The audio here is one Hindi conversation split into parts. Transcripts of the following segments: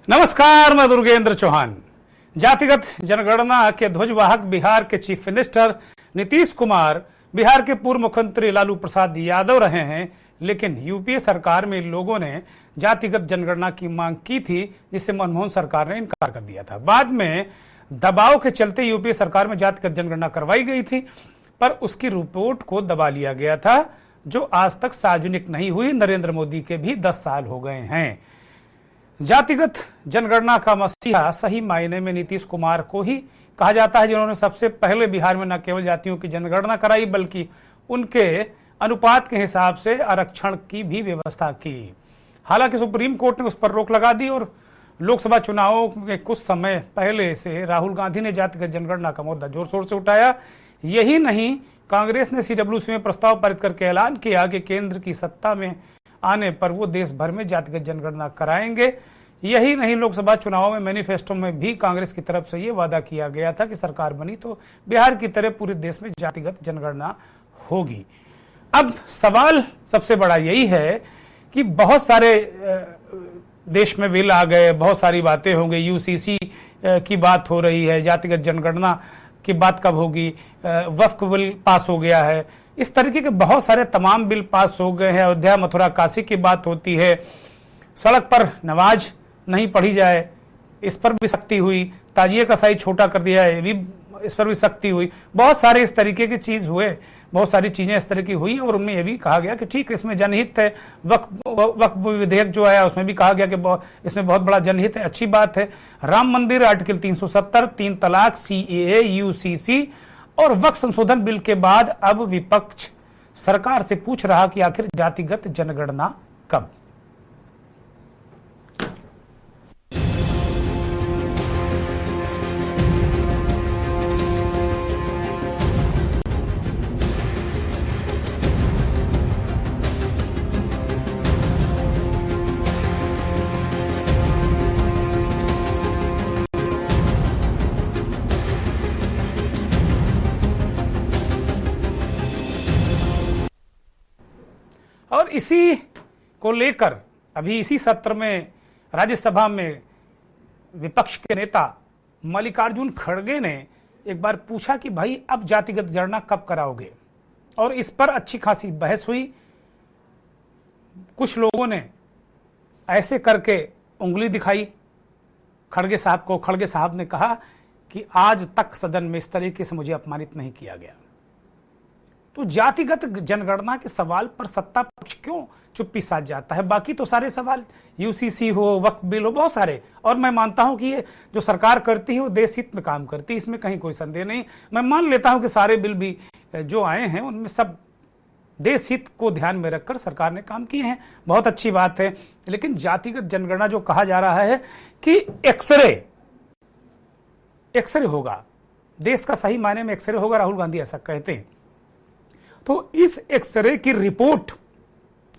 नमस्कार, मैं दुर्गेंद्र चौहान। जातिगत जनगणना के ध्वजवाहक बिहार के चीफ मिनिस्टर नीतीश कुमार बिहार के पूर्व मुख्यमंत्री लालू प्रसाद यादव रहे हैं, लेकिन यूपीए सरकार में लोगों ने जातिगत जनगणना की मांग की थी, जिसे मनमोहन सरकार ने इनकार कर दिया था। बाद में दबाव के चलते यूपीए सरकार में जातिगत जनगणना करवाई गई थी, पर उसकी रिपोर्ट को दबा लिया गया था, जो आज तक सार्वजनिक नहीं हुई। नरेंद्र मोदी के भी 10 साल हो गए हैं। जातिगत जनगणना का मसीहा सही मायने में नीतीश कुमार को ही कहा जाता है, जिन्होंने सबसे पहले बिहार में न केवल जातियों की जनगणना कराई, बल्कि उनके अनुपात के हिसाब से आरक्षण की भी व्यवस्था की। हालांकि सुप्रीम कोर्ट ने उस पर रोक लगा दी और लोकसभा चुनावों के कुछ समय पहले से राहुल गांधी ने जातिगत जनगणना का मुद्दा जोर शोर से उठाया। यही नहीं, कांग्रेस ने सीडब्ल्यूसी में प्रस्ताव पारित करके ऐलान किया कि केंद्र की सत्ता में आने पर वो देश भर में जातिगत जनगणना कराएंगे। यही नहीं, लोकसभा चुनावों में मैनिफेस्टो में भी कांग्रेस की तरफ से ये वादा किया गया था कि सरकार बनी तो बिहार की तरह पूरे देश में जातिगत जनगणना होगी। अब सवाल सबसे बड़ा यही है कि बहुत सारे देश में बिल आ गए, बहुत सारी बातें होंगी, यूसीसी की बात हो रही है, जातिगत जनगणना की बात कब होगी, वक्फ बिल पास हो गया है, इस तरीके के बहुत सारे तमाम बिल पास हो गए हैं। अयोध्या, मथुरा, काशी की बात होती है, सड़क पर नमाज नहीं पढ़ी जाए, इस पर भी सख्ती हुई, ताजिए का साइज छोटा कर दिया है, भी इस पर भी सख्ती हुई। बहुत सारे इस तरीके की चीज हुए, बहुत सारी चीजें इस तरह की हुई और उनमें यह भी कहा गया कि ठीक, इसमें जनहित है। वक्फ विधेयक जो आया उसमें भी कहा गया कि इसमें बहुत बड़ा जनहित है, अच्छी बात है। राम मंदिर, आर्टिकल 370, 3 तलाक, CAA, UCC और वक्फ संशोधन बिल के बाद अब विपक्ष सरकार से पूछ रहा कि आखिर जातिगत जनगणना कब। और इसी को लेकर अभी इसी सत्र में राज्यसभा में विपक्ष के नेता मल्लिकार्जुन खड़गे ने एक बार पूछा कि भाई अब जातिगत जनगणना कब कराओगे, और इस पर अच्छी खासी बहस हुई। कुछ लोगों ने ऐसे करके उंगली दिखाई खड़गे साहब को। खड़गे साहब ने कहा कि आज तक सदन में इस तरीके से मुझे अपमानित नहीं किया गया। तो जातिगत जनगणना के सवाल पर सत्ता पक्ष क्यों चुप्पी साध जाता है? बाकी तो सारे सवाल, यूसीसी हो, वक्फ बिल हो, बहुत सारे, और मैं मानता हूं कि ये जो सरकार करती है वो देश हित में काम करती है, इसमें कहीं कोई संदेह नहीं। मैं मान लेता हूं कि सारे बिल भी जो आए हैं उनमें सब देश हित को ध्यान में रखकर सरकार ने काम किए हैं, बहुत अच्छी बात है। लेकिन जातिगत जनगणना जो कहा जा रहा है कि एक्सरे होगा, देश का सही मायने में एक्सरे होगा, राहुल गांधी ऐसा कहते हैं, तो इस एक्सरे की रिपोर्ट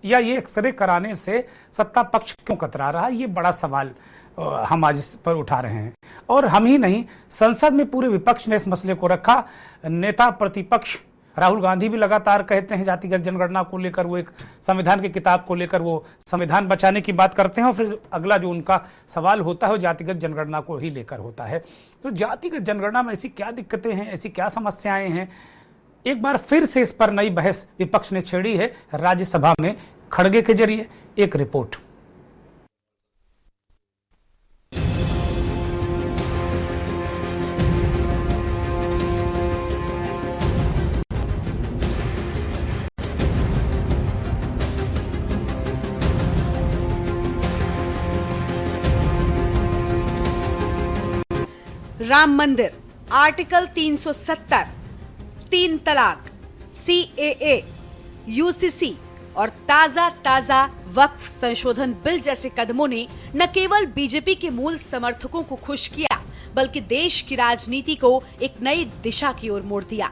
या ये एक्सरे कराने से सत्ता पक्ष क्यों कतरा रहा है, ये बड़ा सवाल हम आज इस पर उठा रहे हैं। और हम ही नहीं, संसद में पूरे विपक्ष ने इस मसले को रखा। नेता प्रतिपक्ष राहुल गांधी भी लगातार कहते हैं जातिगत जनगणना को लेकर, वो एक संविधान की किताब को लेकर वो संविधान बचाने की बात करते हैं, और फिर अगला जो उनका सवाल होता है वो जातिगत जनगणना को ही लेकर होता है। तो जातिगत जनगणना में ऐसी क्या दिक्कतें हैं, ऐसी क्या समस्याएं हैं, एक बार फिर से इस पर नई बहस विपक्ष ने छेड़ी है राज्यसभा में खड़गे के जरिए। एक रिपोर्ट। राम मंदिर, आर्टिकल 370, 3 तलाक, CAA, UCC और ताजा वक्फ संशोधन बिल जैसे कदमों ने न केवल बीजेपी के मूल समर्थकों को खुश किया, बल्कि देश की राजनीति को एक नई दिशा की ओर मोड़ दिया।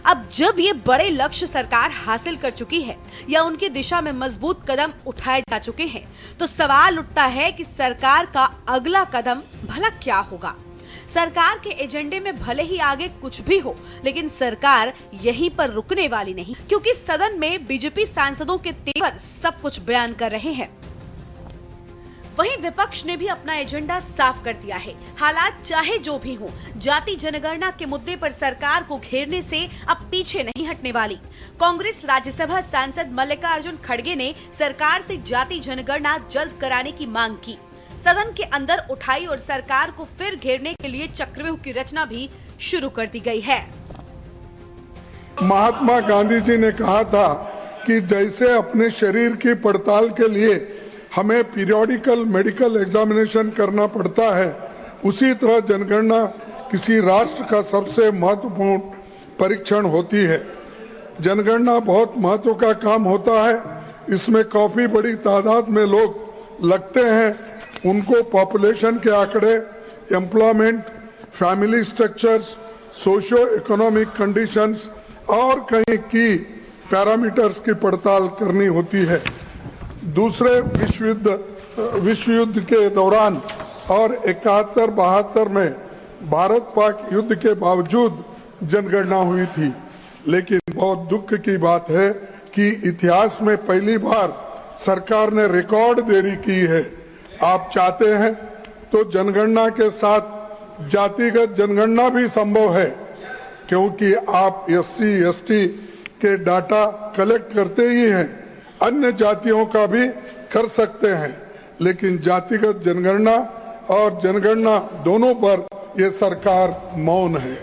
अब जब ये बड़े लक्ष्य सरकार हासिल कर चुकी है या उनकी दिशा में मजबूत कदम उठाए जा चुके हैं, तो सवाल उठता है कि सरकार का अगला कदम भला क्या होगा। सरकार के एजेंडे में भले ही आगे कुछ भी हो, लेकिन सरकार यहीं पर रुकने वाली नहीं, क्योंकि सदन में बीजेपी सांसदों के तेवर सब कुछ बयान कर रहे हैं। वहीं विपक्ष ने भी अपना एजेंडा साफ कर दिया है। हालात चाहे जो भी हो, जाति जनगणना के मुद्दे पर सरकार को घेरने से अब पीछे नहीं हटने वाली। कांग्रेस राज्यसभा सांसद मल्लिकार्जुन खड़गे ने सरकार से जाति जनगणना जल्द कराने की मांग की, सदन के अंदर उठाई और सरकार को फिर घेरने के लिए चक्रव्यूह की रचना भी शुरू कर दी गई है। महात्मा गांधी जी ने कहा था कि जैसे अपने शरीर की पड़ताल के लिए हमें पीरियोडिकल मेडिकल एग्जामिनेशन करना पड़ता है, उसी तरह जनगणना किसी राष्ट्र का सबसे महत्वपूर्ण परीक्षण होती है। जनगणना बहुत महत्व का काम होता है। इसमें काफी बड़ी तादाद में लोग लगते हैं। उनको पॉपुलेशन के आंकड़े, employment, family structures, socio economic conditions और कई की पैरामीटर्स की पड़ताल करनी होती है। दूसरे विश्व युद्ध के दौरान और 71-72 में भारत पाक युद्ध के बावजूद जनगणना हुई थी, लेकिन बहुत दुख की बात है कि इतिहास में पहली बार सरकार ने रिकॉर्ड देरी की है। आप चाहते हैं तो जनगणना के साथ जातिगत जनगणना भी संभव है, क्योंकि आप SC ST के डाटा कलेक्ट करते ही हैं, अन्य जातियों का भी कर सकते हैं, लेकिन जातिगत जनगणना और जनगणना दोनों पर ये सरकार मौन है।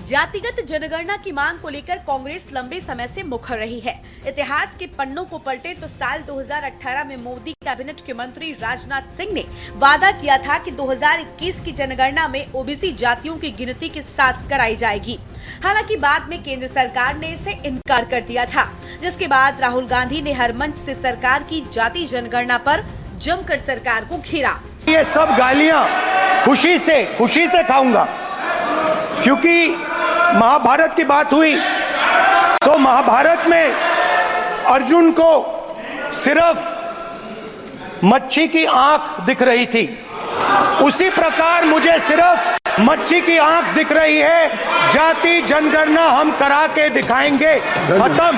जातिगत जनगणना की मांग को लेकर कांग्रेस लंबे समय से मुखर रही है। इतिहास के पन्नों को पलटे तो साल 2018 में मोदी कैबिनेट के मंत्री राजनाथ सिंह ने वादा किया था कि 2021 की जनगणना में ओबीसी जातियों की गिनती के साथ कराई जाएगी। हालांकि बाद में केंद्र सरकार ने इसे इनकार कर दिया था, जिसके बाद राहुल गांधी ने हर मंच से सरकार की जाति जनगणना पर जमकर सरकार को घेरा। ये सब गालियां खुशी से खाऊंगा, क्योंकि महाभारत की बात हुई तो महाभारत में अर्जुन को सिर्फ मच्छी की आंख दिख रही थी, उसी प्रकार मुझे सिर्फ मच्छी की आंख दिख रही है। जाति जनगणना हम करा के दिखाएंगे। खत्म।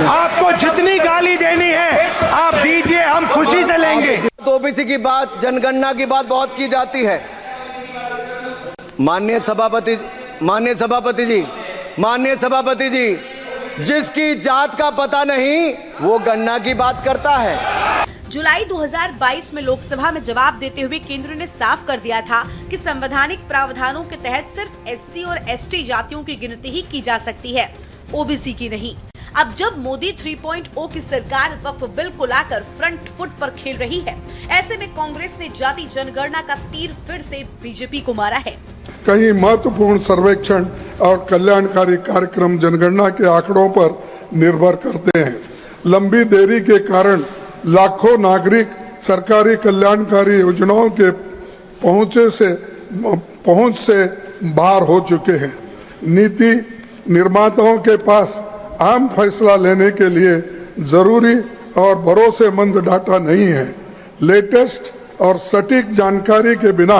आपको जितनी गाली देनी है आप दीजिए, हम खुशी से लेंगे। तो ओबीसी की बात, जनगणना की बात बहुत की जाती है। माननीय सभापति जी, जिसकी जात का पता नहीं वो गणना की बात करता है। जुलाई 2022 में लोकसभा में जवाब देते हुए केंद्र ने साफ कर दिया था कि संवैधानिक प्रावधानों के तहत सिर्फ SC और ST जातियों की गिनती ही की जा सकती है, ओबीसी की नहीं। अब जब मोदी 3.0 की सरकार वक्फ बिल को लाकर फ्रंट फुट पर खेल रही है, ऐसे में कांग्रेस ने जाति जनगणना का तीर फिर से बीजेपी को मारा है। कई महत्वपूर्ण सर्वेक्षण और कल्याणकारी कार्यक्रम जनगणना के आंकड़ों पर निर्भर करते हैं। लंबी देरी के कारण लाखों नागरिक सरकारी कल्याणकारी योजनाओं के पहुंच से बाहर हो चुके हैं। नीति निर्माताओं के पास आम फैसला लेने के लिए जरूरी और भरोसेमंद डाटा नहीं है। लेटेस्ट और सटीक जानकारी के बिना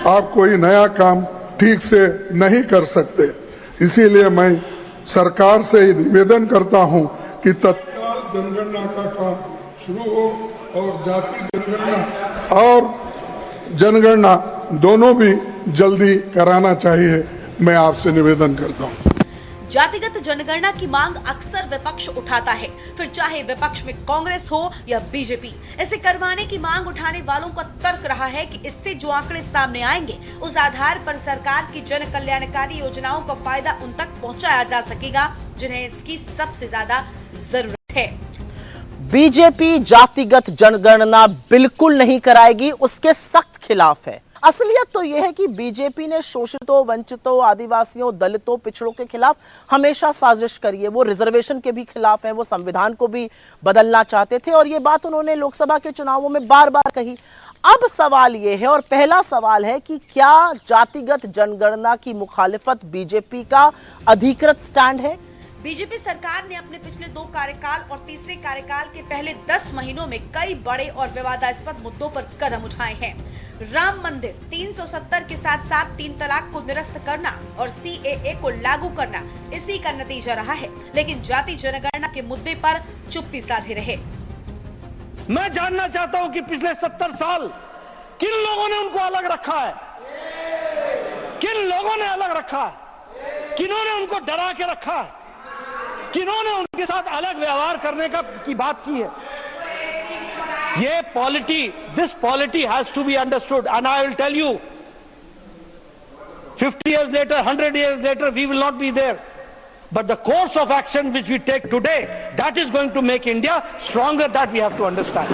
आप कोई नया काम ठीक से नहीं कर सकते। इसीलिए मैं सरकार से निवेदन करता हूं कि तत्काल जनगणना का काम शुरू हो और जाति जनगणना दोनों भी जल्दी कराना चाहिए। मैं आपसे निवेदन करता हूं। जातिगत जनगणना की मांग अक्सर विपक्ष उठाता है, फिर चाहे विपक्ष में कांग्रेस हो या बीजेपी। इसे करवाने की मांग उठाने वालों का तर्क रहा है कि इससे जो आंकड़े सामने आएंगे, उस आधार पर सरकार की जन कल्याणकारी योजनाओं का फायदा उन तक पहुंचाया जा सकेगा जिन्हें इसकी सबसे ज्यादा जरूरत है। बीजेपी जातिगत जनगणना बिल्कुल नहीं कराएगी, उसके सख्त खिलाफ है। असलियत तो यह है कि बीजेपी ने शोषितों, वंचितों, आदिवासियों, दलितों, पिछड़ों के खिलाफ हमेशा साजिश करी है। वो रिजर्वेशन के भी खिलाफ है, वो संविधान को भी बदलना चाहते थे और ये बात उन्होंने लोकसभा के चुनावों में बार बार कही। अब सवाल ये है, और पहला सवाल है कि क्या जातिगत जनगणना की मुखालिफत बीजेपी का अधिकृत स्टैंड है? बीजेपी सरकार ने अपने पिछले 2 कार्यकाल और तीसरे कार्यकाल के पहले 10 महीनों में कई बड़े और विवादास्पद मुद्दों पर कदम उठाए हैं। राम मंदिर, 370 के साथ साथ 3 तलाक को निरस्त करना और CAA को लागू करना इसी का नतीजा रहा है, लेकिन जाति जनगणना के मुद्दे पर चुप्पी साधे रहे। मैं जानना चाहता हूं कि पिछले 70 साल किन लोगों ने उनको अलग रखा है? किन लोगों ने अलग रखा है? किन्होंने उनको डरा के रखा है? किन्होंने उनके साथ अलग व्यवहार करने की बात की है? ये this polity has to be understood and I will tell you 50 years later, 100 years later, we will not be there. But the course of action which we take today, that is going to make India stronger, that we have to understand.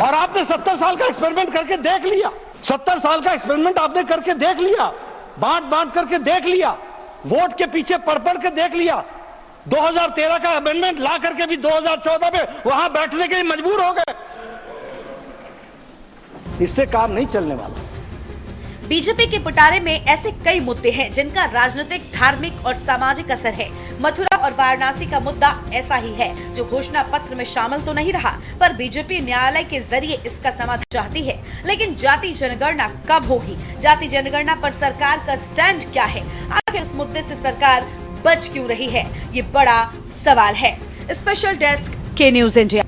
और आपने 70 साल का एक्सपेरिमेंट करके देख लिया। 70 साल का एक्सपेरिमेंट आपने करके देख लिया, बांट करके देख लिया, वोट के पीछे पढ़ के देख लिया। 2013 का अमेंडमेंट ला करके भी 2014 में वहां बैठने के लिए मजबूर हो गए। इससे काम नहीं चलने वाला। बीजेपी के पिटारे में ऐसे कई मुद्दे हैं जिनका राजनीतिक, धार्मिक और सामाजिक असर है। मथुरा और वाराणसी का मुद्दा ऐसा ही है जो घोषणा पत्र में शामिल तो नहीं रहा, पर बीजेपी न्यायालय के जरिए इसका समाधान चाहती है। लेकिन जाति जनगणना कब होगी? जाति जनगणना पर सरकार का स्टैंड क्या है? आखिर इस मुद्दे से सरकार बच क्यों रही है? ये बड़ा सवाल है। स्पेशल डेस्क के न्यूज इंडिया।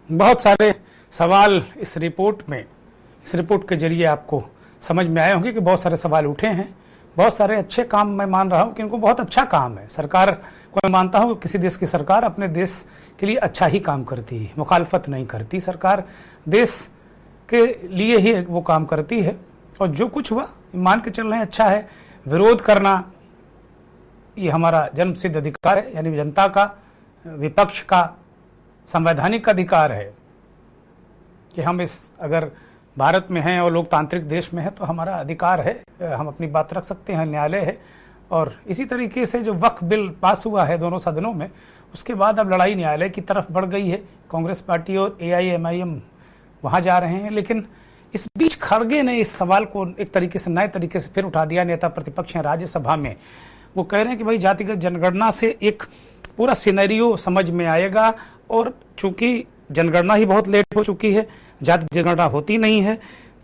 बहुत सारे सवाल इस रिपोर्ट के जरिए आपको समझ में आए होंगे कि बहुत सारे सवाल उठे हैं। बहुत सारे अच्छे काम मैं मान रहा हूं कि इनको बहुत अच्छा काम है। सरकार को मैं मानता हूं कि किसी देश की सरकार अपने देश के लिए अच्छा ही काम करती है, मुखालफत नहीं करती। सरकार देश के लिए ही वो काम करती है और जो कुछ हुआ मान के चल रहे हैं अच्छा है। विरोध करना ये हमारा जन्मसिद्ध अधिकार है, यानी जनता का, विपक्ष का संवैधानिक अधिकार है कि हम अगर भारत में हैं और लोकतांत्रिक देश में हैं तो हमारा अधिकार है, हम अपनी बात रख सकते हैं, न्यायालय है। और इसी तरीके से जो वक्फ बिल पास हुआ है दोनों सदनों में, उसके बाद अब लड़ाई न्यायालय की तरफ बढ़ गई है। कांग्रेस पार्टी और AIMIM वहाँ जा रहे हैं, लेकिन इस बीच खड़गे ने इस सवाल को एक तरीके से नए तरीके से फिर उठा दिया। नेता प्रतिपक्ष हैं राज्यसभा में, वो कह रहे हैं कि भाई जातिगत जनगणना से एक पूरा सिनेरियो समझ में आएगा, और चूंकि जनगणना ही बहुत लेट हो चुकी है, जाति जनगणना होती नहीं है,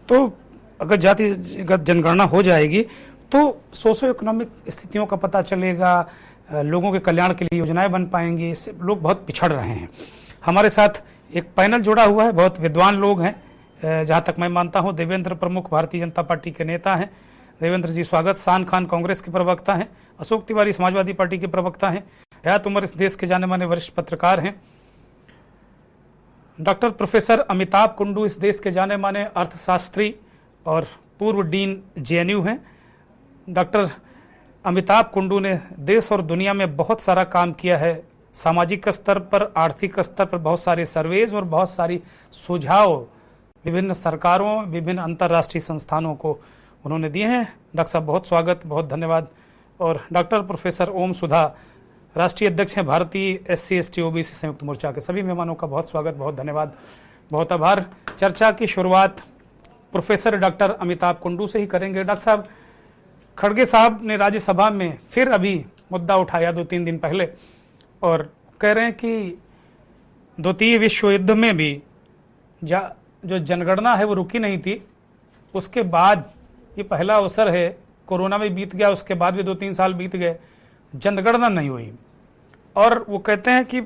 तो अगर जातिगत जनगणना हो जाएगी तो सोशो इकोनॉमिक स्थितियों का पता चलेगा, लोगों के कल्याण के लिए योजनाएं बन पाएंगी। इससे लोग बहुत पिछड़ रहे हैं। हमारे साथ एक पैनल जुड़ा हुआ है, बहुत विद्वान लोग हैं, जहां तक मैं मानता हूं। देवेंद्र प्रमुख भारतीय जनता पार्टी के नेता हैं। देवेंद्र जी स्वागत। शान खान कांग्रेस के प्रवक्ता हैं। अशोक तिवारी समाजवादी पार्टी के प्रवक्ता हैं। हयात उमर इस देश के जाने माने वरिष्ठ पत्रकार हैं। डॉक्टर प्रोफेसर अमिताभ कुंडू इस देश के जाने माने अर्थशास्त्री और पूर्व डीन JNU हैं। डॉक्टर अमिताभ कुंडू ने देश और दुनिया में बहुत सारा काम किया है। सामाजिक स्तर पर, आर्थिक स्तर पर बहुत सारे सर्वेज और बहुत सारी सुझाव विभिन्न सरकारों, विभिन्न अंतर्राष्ट्रीय संस्थानों को उन्होंने दिए हैं। डॉक्टर साहब बहुत स्वागत, बहुत धन्यवाद। और डॉक्टर प्रोफेसर ओम सुधा राष्ट्रीय अध्यक्ष हैं भारतीय SC ST OBC संयुक्त मोर्चा के। सभी मेहमानों का बहुत स्वागत, बहुत धन्यवाद, बहुत आभार। चर्चा की शुरुआत प्रोफेसर डॉक्टर अमिताभ कुंडू से ही करेंगे। डॉक्टर साहब, खड़गे साहब ने राज्यसभा में फिर अभी मुद्दा उठाया 2-3 दिन पहले, और कह रहे हैं कि द्वितीय विश्व युद्ध में भी जो जनगणना है वो रुकी नहीं थी। उसके बाद ये पहला अवसर है, कोरोना में बीत गया, उसके बाद भी 2-3 साल बीत गए, जनगणना नहीं हुई। और वो कहते हैं कि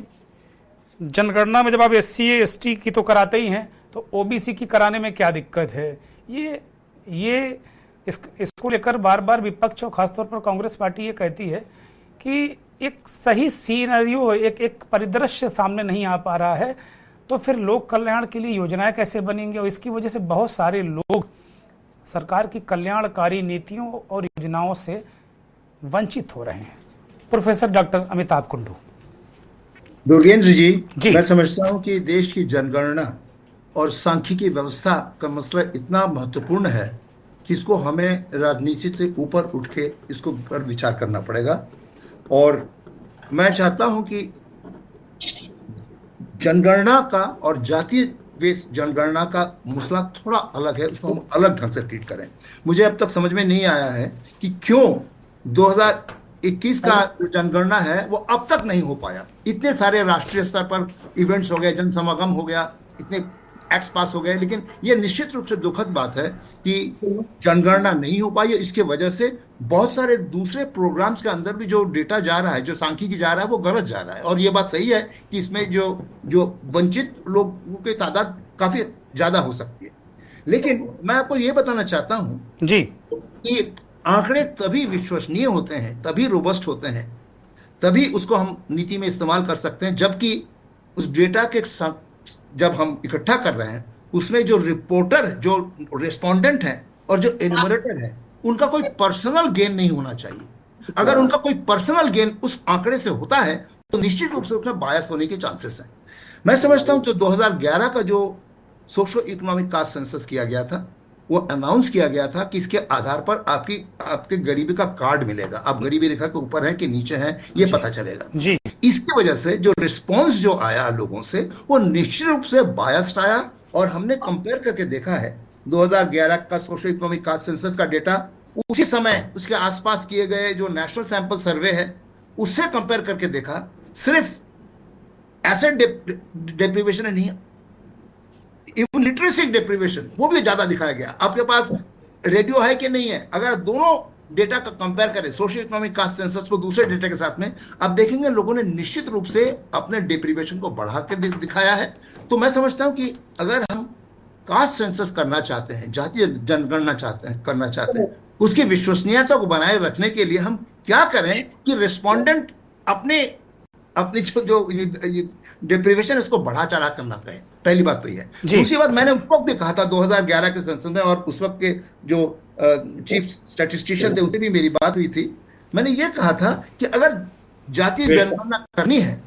जनगणना में जब आप SC ST की तो कराते ही हैं, तो OBC की कराने में क्या दिक्कत है? ये इसको लेकर बार बार विपक्ष और खासतौर पर कांग्रेस पार्टी ये कहती है कि एक सही सीनरियो, एक परिदृश्य सामने नहीं आ पा रहा है, तो फिर लोक कल्याण के लिए योजनाएं कैसे बनेंगी? और इसकी वजह से बहुत सारे लोग सरकार की कल्याणकारी नीतियों और योजनाओं से वंचित हो रहे हैं। Professor doctor Amitabh Kundu. दुर्गेंद्र जी, मैं समझता हूं कि देश की जनगणना और सांख्यिकी व्यवस्था का मसला इतना महत्वपूर्ण है कि इसको हमें राजनीति से ऊपर उठ के इसको पर विचार करना पड़ेगा। और मैं चाहता हूं कि जनगणना का और जातीय बेस्ड जनगणना का मसला थोड़ा अलग है, उसको हम अलग ढंग से ट्रीट करें। मुझे अब तक समझ में नहीं आया है कि क्यों 2021 का जो जनगणना है वो अब तक नहीं हो पाया। इतने सारे राष्ट्रीय स्तर पर इवेंट्स हो गए, जन समागम हो गया, इतने एक्ट्स पास हो गए, लेकिन ये निश्चित रूप से दुखद बात है कि जनगणना नहीं हो पाई है। इसके वजह से बहुत सारे दूसरे प्रोग्राम्स के अंदर भी जो डेटा जा रहा है, जो सांख्यिकी जा रहा है, वो गलत जा रहा है। और ये बात सही है कि इसमें जो जो वंचित लोगों की तादाद काफी ज्यादा हो सकती है। लेकिन मैं आपको ये बताना चाहता हूं जी कि आंकड़े तभी विश्वसनीय होते हैं, तभी रोबस्ट होते हैं, तभी उसको हम नीति में इस्तेमाल कर सकते हैं, जबकि उस डेटा के जब हम इकट्ठा कर रहे हैं उसमें जो रिपोर्टर, जो रेस्पोंडेंट है और जो एन्यूमरेटर है, उनका कोई पर्सनल गेन नहीं होना चाहिए। अगर उनका कोई पर्सनल गेन उस आंकड़े से होता है तो निश्चित रूप से उसमें बायस होने के चांसेस हैं। मैं समझता हूं तो 2011 का जो सोशो इकोनॉमिक कास्ट सेंसस किया गया था, वो अनाउंस किया गया था कि इसके आधार पर आपके गरीबी का कार्ड मिलेगा, आप गरीबी रेखा के ऊपर हैं कि नीचे हैं ये पता चलेगा जी। इसकी वजह से जो रिस्पांस जो आया लोगों से वो निश्चित रूप से बायस्ड आया। और हमने कंपेयर करके देखा है 2011 का सोशो इकोनॉमिक कास्ट सेंसस का डेटा उसी समय उसके आसपास किए गए जो नेशनल सैंपल सर्वे है उससे कंपेयर करके देखा, सिर्फ एसेट डेप्रिवेशन नहीं, इवन लिटरेसी डेप्रिवेशन वो भी ज्यादा दिखाया गया। आपके पास रेडियो है कि नहीं है, अगर दोनों डेटा का कंपेयर करें सोशियो इकोनॉमिक कास्ट सेंसस को दूसरे डेटा के साथ में, आप देखेंगे लोगों ने निश्चित रूप से अपने डेप्रिवेशन को बढ़ा के दिखाया है। तो मैं समझता हूं कि अगर हम कास्ट सेंसस करना चाहते हैं, जातीय जनगणना करना चाहते हैं, उसकी विश्वसनीयता को बनाए रखने के लिए हम क्या करें कि रिस्पोंडेंट अपनी जो डेप्रिवेशन इसको बढ़ा चढ़ा कर ना कहें। पहली बात तो ये है। दूसरी बात, मैंने उस वक्त भी कहा था 2011 के सेंसस में, और उस वक्त के जो चीफ स्टैटिस्टिशियन थे उनसे भी मेरी बात हुई थी। मैंने ये कहा था कि अगर जातीय जनगणना करनी है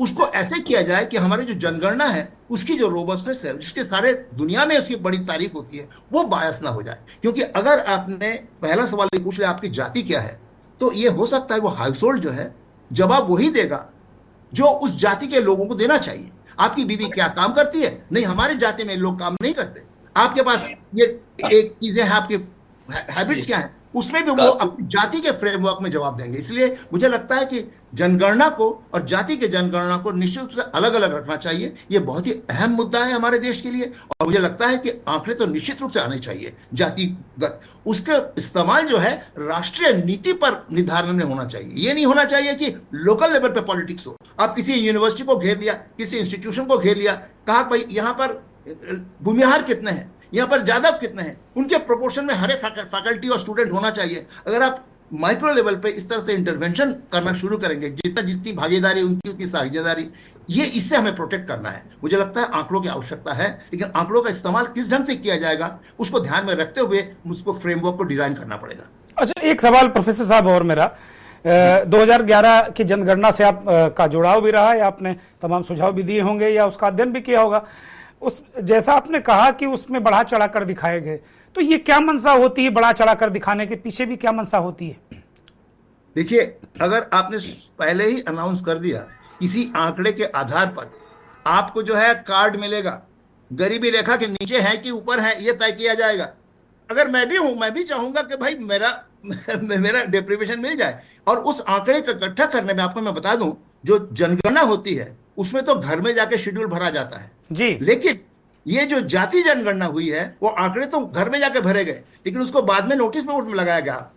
उसको ऐसे किया जाए कि हमारी जो जनगणना है उसकी जो रोबस्टनेस है, जिसके सारे दुनिया में उसकी बड़ी तारीफ होती है, वो बायस ना हो जाए। क्योंकि अगर आपने पहला सवाल ये पूछ लिया आपकी जाति क्या है, तो ये हो सकता है वो हाउस होल्ड जो है जवाब वही देगा जो उस जाति के लोगों को देना चाहिए। आपकी बीवी क्या काम करती है, नहीं हमारी जाति में लोग काम नहीं करते। आपके पास ये एक चीजें हैं, आपके हैबिट्स क्या हैं, उसमें भी वो अपनी जाति के फ्रेमवर्क में जवाब देंगे। इसलिए मुझे लगता है कि जनगणना को और जाति के जनगणना को निश्चित रूप से अलग अलग रखना चाहिए। ये बहुत ही अहम मुद्दा है हमारे देश के लिए, और मुझे लगता है कि आंकड़े तो निश्चित रूप से आने चाहिए जातिगत। उसका इस्तेमाल जो है राष्ट्रीय नीति पर निर्धारण में होना चाहिए। ये नहीं होना चाहिए कि लोकल लेवल पे पॉलिटिक्स हो। आप किसी यूनिवर्सिटी को घेर लिया, किसी इंस्टीट्यूशन को घेर लिया, कहा भाई यहाँ पर भूमिहार कितने हैं, यहाँ पर जादव कितने हैं, उनके प्रोपोर्शन में हर एक फैकल्टी और स्टूडेंट होना चाहिए। अगर आप माइक्रो लेवल पे इस तरह से इंटरवेंशन करना शुरू करेंगे, जितनी भागीदारी उनकी उतनी साझेदारी, ये इससे हमें प्रोटेक्ट करना है। मुझे लगता है आंकड़ों की आवश्यकता है, लेकिन आंकड़ों का इस्तेमाल किस ढंग से किया जाएगा उसको ध्यान में रखते हुए उसको फ्रेमवर्क को डिजाइन करना पड़ेगा। अच्छा, एक सवाल प्रोफेसर साहब और मेरा, 2011 की जनगणना से आप का जुड़ाव भी रहा है, आपने तमाम सुझाव भी दिए होंगे या उसका अध्ययन भी किया होगा। उस जैसा आपने कहा कि उसमें बढ़ा चढ़ा कर दिखाए गए, तो ये क्या मंशा होती है? बढ़ा चढ़ा कर दिखाने के पीछे भी क्या मंशा होती है? देखिए, अगर आपने पहले ही अनाउंस कर दिया किसी आंकड़े के आधार पर आपको जो है कार्ड मिलेगा, गरीबी रेखा के नीचे है कि ऊपर है ये तय किया जाएगा। अगर मैं भी हूं, मैं भी चाहूंगा कि भाई मेरा डेप्रिवेशन मिल जाए। और उस आंकड़े का इकट्ठा करने में आपको मैं बता दूं, जो जनगणना होती है उसमें तो घर में जाके शेड्यूल भरा जाता है जी, लेकिन ये जो जाति जनगणना हुई है वो आंकड़े तो घर में जाके भरे गए, लेकिन उसको बाद में नोटिस बोर्ड में लगाया गया,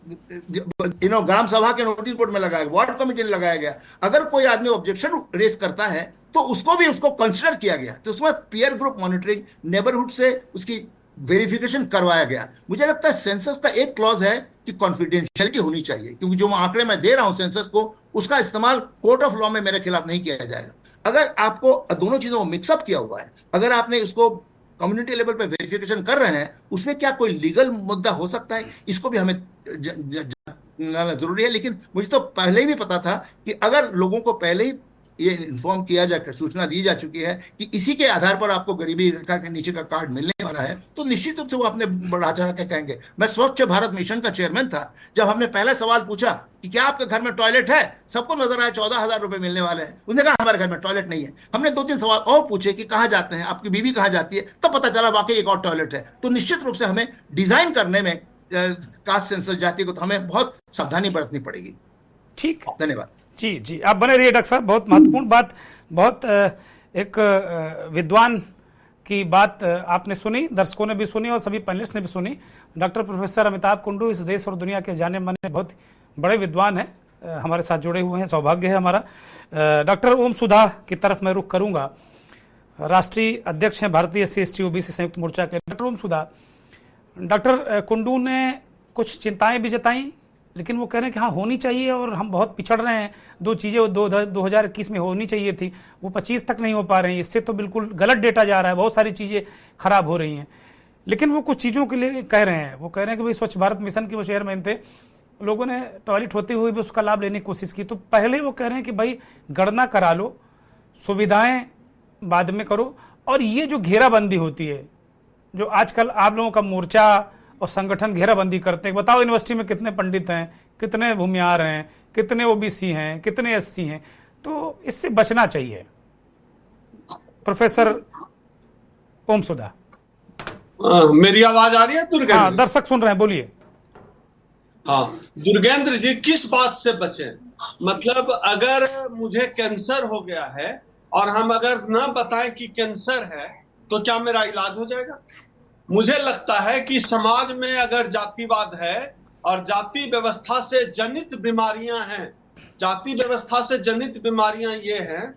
ग्राम सभा के नोटिस बोर्ड में लगाया गया, वार्ड कमेटी में लगाया गया। अगर कोई आदमी ऑब्जेक्शन रेस करता है तो उसको कंसिडर किया गया, तो उसमें पीयर ग्रुप मॉनिटरिंग, नेबरहुड से उसकी वेरिफिकेशन करवाया गया। मुझे लगता है सेंसस का एक क्लॉज है कि कॉन्फिडेंशियलिटी होनी चाहिए, क्योंकि जो मैं आंकड़े मैं दे रहा हूं सेंसस को, उसका इस्तेमाल कोर्ट ऑफ लॉ में मेरे खिलाफ नहीं किया जाएगा। अगर आपको दोनों चीजों को मिक्सअप किया हुआ है, अगर आपने इसको कम्युनिटी लेवल पे वेरिफिकेशन कर रहे हैं, उसमें क्या कोई लीगल मुद्दा हो सकता है, इसको भी हमें जानना जरूरी है। लेकिन मुझे तो पहले ही भी पता था कि अगर लोगों को पहले ही ये इन्फॉर्म किया जा, सूचना दी जा चुकी है कि इसी के आधार पर आपको गरीबी रेखा के नीचे का कार्ड मिलने वाला है, तो निश्चित रूप से वो अपने बढ़ा चढ़ा के कहेंगे। मैं स्वच्छ भारत मिशन का चेयरमैन था, जब हमने पहला सवाल पूछा कि क्या आपके घर में टॉयलेट है, सबको नजर आया 14,000 रुपए मिलने वाले हैं। उसने कहा हमारे घर में टॉयलेट नहीं है। हमने 2-3 सवाल और पूछे कि कहाँ जाते हैं, आपकी बीवी कहाँ जाती है, तब पता चला वाकई एक और टॉयलेट है। तो निश्चित रूप से हमें डिजाइन करने में कास्ट सेंसस जाति को तो हमें बहुत सावधानी बरतनी पड़ेगी। ठीक, धन्यवाद। जी जी, आप बने रहिए डॉक्टर साहब। बहुत महत्वपूर्ण बात, बहुत एक विद्वान की बात आपने सुनी, दर्शकों ने भी सुनी और सभी पैनलिस्ट ने भी सुनी। डॉक्टर प्रोफेसर अमिताभ कुंडू इस देश और दुनिया के जाने माने बहुत बड़े विद्वान हैं, हमारे साथ जुड़े हुए हैं, सौभाग्य है हमारा। डॉक्टर ओम सुधा की तरफ मैं रुख करूंगा, राष्ट्रीय अध्यक्ष हैं भारतीय SC/ST OBC संयुक्त मोर्चा के। डॉक्टर ओम सुधा, डॉक्टर कुंडू ने कुछ चिंताएं भी जताई, लेकिन वो कह रहे हैं कि हाँ होनी चाहिए और हम बहुत पिछड़ रहे हैं, दो चीज़ें 2021 में होनी चाहिए थी वो 25 तक नहीं हो पा रही हैं, इससे तो बिल्कुल गलत डेटा जा रहा है, बहुत सारी चीज़ें खराब हो रही हैं। लेकिन वो कुछ चीज़ों के लिए कह रहे हैं, वो कह रहे हैं कि भाई स्वच्छ भारत मिशन के वो चेयरमैन थे, लोगों ने टॉयलेट होते हुए भी उसका लाभ लेने की कोशिश की। तो पहले वो कह रहे हैं कि भाई गणना करा लो, सुविधाएं बाद में करो, और ये जो घेराबंदी होती है, जो आजकल आप लोगों का मोर्चा और संगठन घेराबंदी करते हैं, बताओ यूनिवर्सिटी में कितने पंडित हैं, कितने भूमियार हैं, कितने OBC हैं, कितने SC हैं, तो इससे बचना चाहिए। प्रोफेसर ओम सुधा, मेरी आवाज आ रही है दुर्गेंद्र? हाँ, दर्शक सुन रहे हैं, बोलिए। हाँ दुर्गेंद्र जी, किस बात से बचें? मतलब अगर मुझे कैंसर हो गया है और हम अगर न बताएं कि कैंसर है तो क्या मेरा इलाज हो जाएगा? मुझे लगता है कि समाज में अगर जातिवाद है और जाति व्यवस्था से जनित बीमारियां हैं, जाति व्यवस्था से जनित बीमारियां ये हैं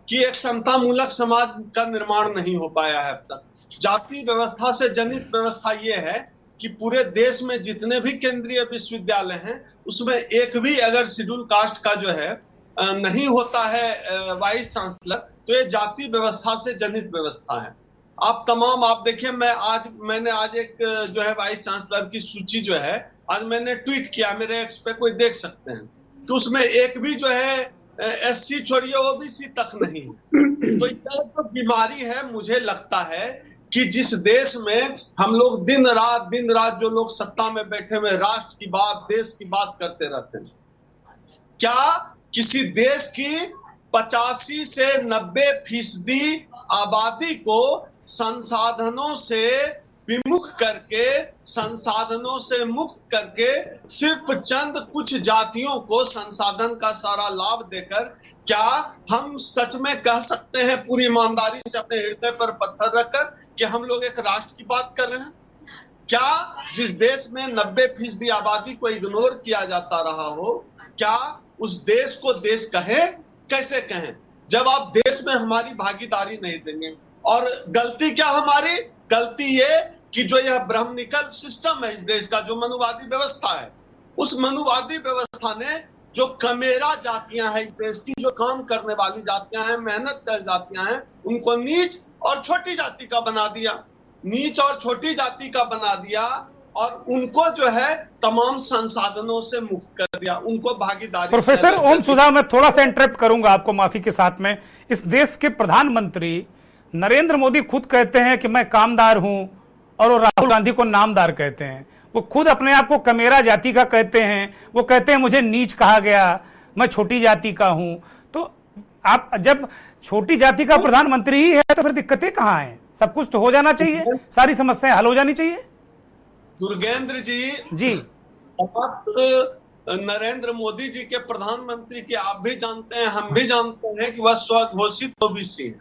कि एक समतामूलक समाज का निर्माण नहीं हो पाया है अब तक। जाति व्यवस्था से जनित व्यवस्था ये है कि पूरे देश में जितने भी केंद्रीय विश्वविद्यालय हैं उसमें एक भी अगर शेड्यूल कास्ट का जो है नहीं होता है वाइस चांसलर, तो ये जाति व्यवस्था से जनित व्यवस्था है। आप देखिए, मैंने आज एक जो है वाइस चांसलर की सूची जो है आज मैंने ट्वीट किया, मेरे एक्स पे कोई देख सकते हैं, तो उसमें एक भी जो है SC छोड़िए OBC तक नहीं है। तो यह जो बीमारी है, मुझे लगता है कि जिस देश में हम लोग दिन रात जो लोग सत्ता में बैठे हुए राष्ट्र की बात, देश की बात करते रहते हैं, क्या किसी देश की 85 से 90% आबादी को संसाधनों से विमुख करके, संसाधनों से मुक्त करके सिर्फ चंद कुछ जातियों को संसाधन का सारा लाभ देकर, क्या हम सच में कह सकते हैं पूरी ईमानदारी से अपने हृदय पर पत्थर रखकर कि हम लोग एक राष्ट्र की बात कर रहे हैं? क्या जिस देश में 90% आबादी को इग्नोर किया जाता रहा हो, क्या उस देश को देश कहें? कैसे कहें जब आप देश में हमारी भागीदारी नहीं देंगे? और गलती क्या हमारी? गलती ये कि जो यह ब्राह्मणिकल सिस्टम है इस देश का, जो मनुवादी व्यवस्था है, उस मनुवादी व्यवस्था ने जो कमेरा जातियां हैं इस देश की, जो काम करने वाली जातियां हैं, मेहनत कर जातियां हैं, उनको नीच और छोटी जाति का बना दिया, नीच और छोटी जाति का बना दिया, और उनको जो है तमाम संसाधनों से मुक्त कर दिया, उनको भागीदारी। प्रोफेसर ओम सुधा, मैं थोड़ा सा इंटरप्ट करूंगा आपको माफी के साथ में। इस देश के प्रधानमंत्री नरेंद्र मोदी खुद कहते हैं कि मैं कामदार हूं, और वो राहुल गांधी को नामदार कहते हैं। वो खुद अपने आप को कमेरा जाति का कहते हैं, वो कहते हैं मुझे नीच कहा गया, मैं छोटी जाति का हूं। तो आप जब छोटी जाति का प्रधानमंत्री ही है तो फिर दिक्कतें कहां हैं? सब कुछ तो हो जाना चाहिए, सारी समस्याएं हल हो जानी चाहिए। दुर्गेंद्र जी, आप नरेंद्र मोदी जी के प्रधानमंत्री के आप भी जानते हैं, हम भी जानते हैं कि वह स्वघोषित OBC है,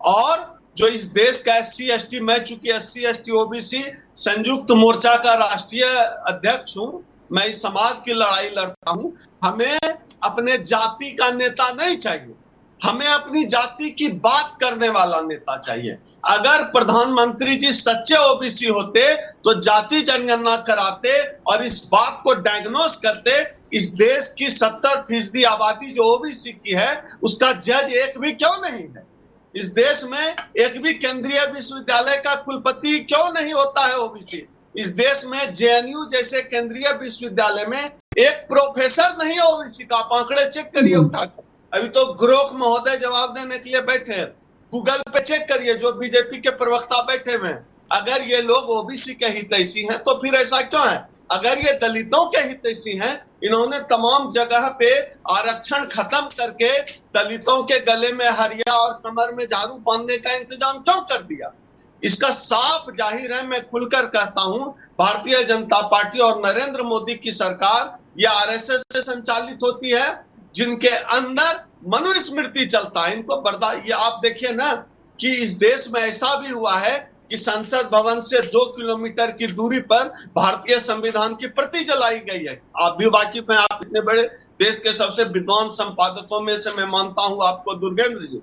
और जो इस देश का SC/ST, मैं चूंकि SC/ST OBC संयुक्त मोर्चा का राष्ट्रीय अध्यक्ष हूं, मैं इस समाज की लड़ाई लड़ता हूं। हमें अपने जाति का नेता नहीं चाहिए, हमें अपनी जाति की बात करने वाला नेता चाहिए। अगर प्रधानमंत्री जी सच्चे OBC होते तो जाति जनगणना कराते और इस बात को डायग्नोस करते। इस देश की 70% आबादी जो OBC की है उसका जज एक भी क्यों नहीं है? इस देश में एक भी केंद्रीय विश्वविद्यालय का कुलपति क्यों नहीं होता है OBC? इस देश में JNU जैसे केंद्रीय विश्वविद्यालय में एक प्रोफेसर नहीं है OBC का। आप आंकड़े चेक करिए उठाकर, अभी तो ग्रोक महोदय जवाब देने के लिए बैठे हैं, गूगल पे चेक करिए, जो बीजेपी के प्रवक्ता बैठे हुए हैं। अगर ये लोग OBC के हितैषी हैं तो फिर ऐसा क्यों है? अगर ये दलितों के हितैषी हैं, इन्होंने तमाम जगह पे आरक्षण खत्म करके दलितों के गले में हरिया और कमर में झाड़ू बांधने का इंतजाम क्यों कर दिया? इसका साफ जाहिर है, मैं खुलकर कहता हूं, भारतीय जनता पार्टी और नरेंद्र मोदी की सरकार ये RSS से संचालित होती है, जिनके अंदर मनुस्मृति चलता है। इनको बर्दाश्त, ये आप देखिए ना कि इस देश में ऐसा भी हुआ है कि संसद भवन से 2 किलोमीटर की दूरी पर भारतीय संविधान की प्रति जलाई गई है। आप भी वाकिफ हैं, आप इतने बड़े देश के सबसे विद्वान संपादकों में से मैं मानता हूं आपको दुर्गेंद्र जी।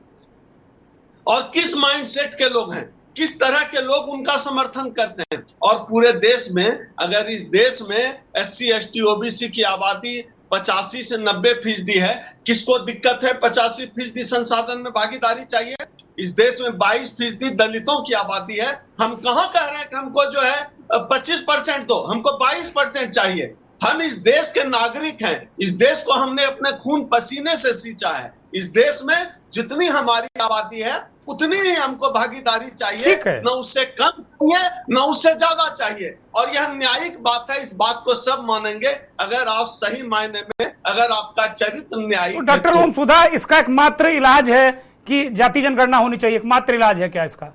और किस माइंडसेट के लोग हैं, किस तरह के लोग उनका समर्थन करते हैं। और पूरे देश में, अगर इस देश में SC ST OBC की आबादी 85 से 90% है, किसको दिक्कत है 85% संसाधन में भागीदारी चाहिए? इस देश में 22% दलितों की आबादी है। हम कहां कह रहे हैं कि हमको जो है 25% दो, हमको 22% चाहिए। हम इस देश के नागरिक हैं, इस देश को हमने अपने खून पसीने से सींचा है। इस देश में जितनी हमारी आबादी है उतनी ही हमको भागीदारी चाहिए, न उससे कम चाहिए न उससे ज्यादा चाहिए। और यह न्यायिक बात है, इस बात को सब मानेंगे अगर आप सही मायने में, अगर आपका चरित्र न्यायिक। तो डॉक्टर ओम सुधा, इसका एकमात्र इलाज है कि जाति जनगणना होनी चाहिए, एकमात्र इलाज है क्या इसका?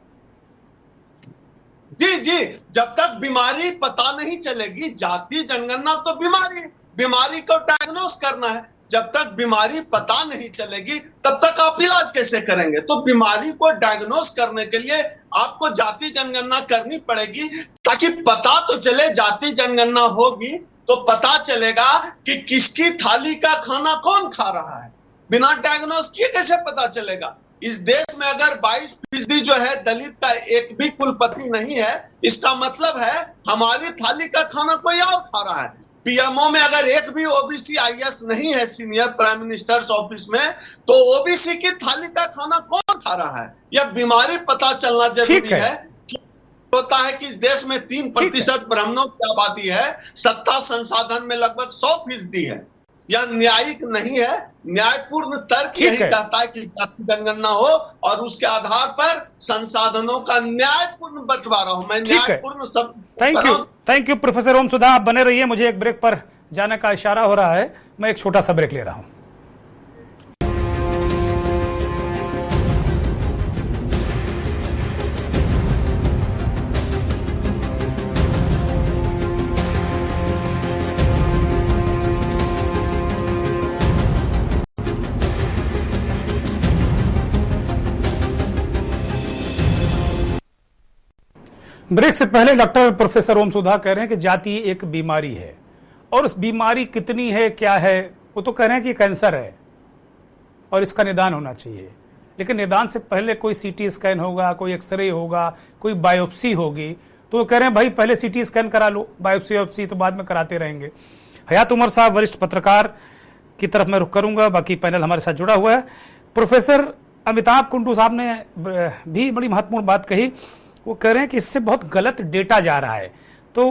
जी जी, जब तक बीमारी पता नहीं चलेगी, जाति जनगणना तो बीमारी को डायग्नोस करना है। जब तक बीमारी पता नहीं चलेगी तब तक आप इलाज कैसे करेंगे? तो बीमारी को डायग्नोस करने के लिए आपको जाति जनगणना करनी पड़ेगी, ताकि पता तो चले। जाति जनगणना होगी तो पता चलेगा कि किसकी थाली का खाना कौन खा रहा है। बिना डायग्नोस किए कैसे पता चलेगा? इस देश में अगर 22% जो है दलित का एक भी कुलपति नहीं है, इसका मतलब है हमारी थाली का खाना कोई और खा रहा है। PMO में अगर एक भी OBC IAS नहीं है सीनियर प्राइम मिनिस्टर्स ऑफिस में, तो OBC की थाली का खाना कौन खा रहा है? यह बीमारी पता चलना जरूरी है। होता है कि इस देश में 3% ब्राह्मणों की आबादी है, सत्ता संसाधन में लगभग 100% है। यह न्यायिक नहीं है। न्यायपूर्ण तर्क यही कहता है कि जाति जनगणना हो और उसके आधार पर संसाधनों का न्यायपूर्ण बंटवारा हो। मैं न्यायपूर्ण सब थैंक यू प्रोफेसर ओम सुधा, आप बने रहिए। मुझे एक ब्रेक पर जाने का इशारा हो रहा है, मैं एक छोटा सा ब्रेक ले रहा हूं। ब्रेक से पहले डॉक्टर प्रोफेसर ओम सुधा कह रहे हैं कि जाति एक बीमारी है, और उस बीमारी कितनी है, क्या है, वो तो कह रहे हैं कि कैंसर है और इसका निदान होना चाहिए। लेकिन निदान से पहले कोई CT स्कैन होगा, कोई एक्सरे होगा, कोई बायोप्सी होगी। तो वो कह रहे हैं भाई पहले CT स्कैन करा लो, बायोप्सी तो बाद में कराते रहेंगे। हयात उमर साहब वरिष्ठ पत्रकार की तरफ मैं रुख करूंगा, बाकी पैनल हमारे साथ जुड़ा हुआ है। प्रोफेसर अमिताभ कुंडू साहब ने भी बड़ी महत्वपूर्ण बात कही। वो कह रहे हैं कि इससे बहुत गलत डेटा जा रहा है। तो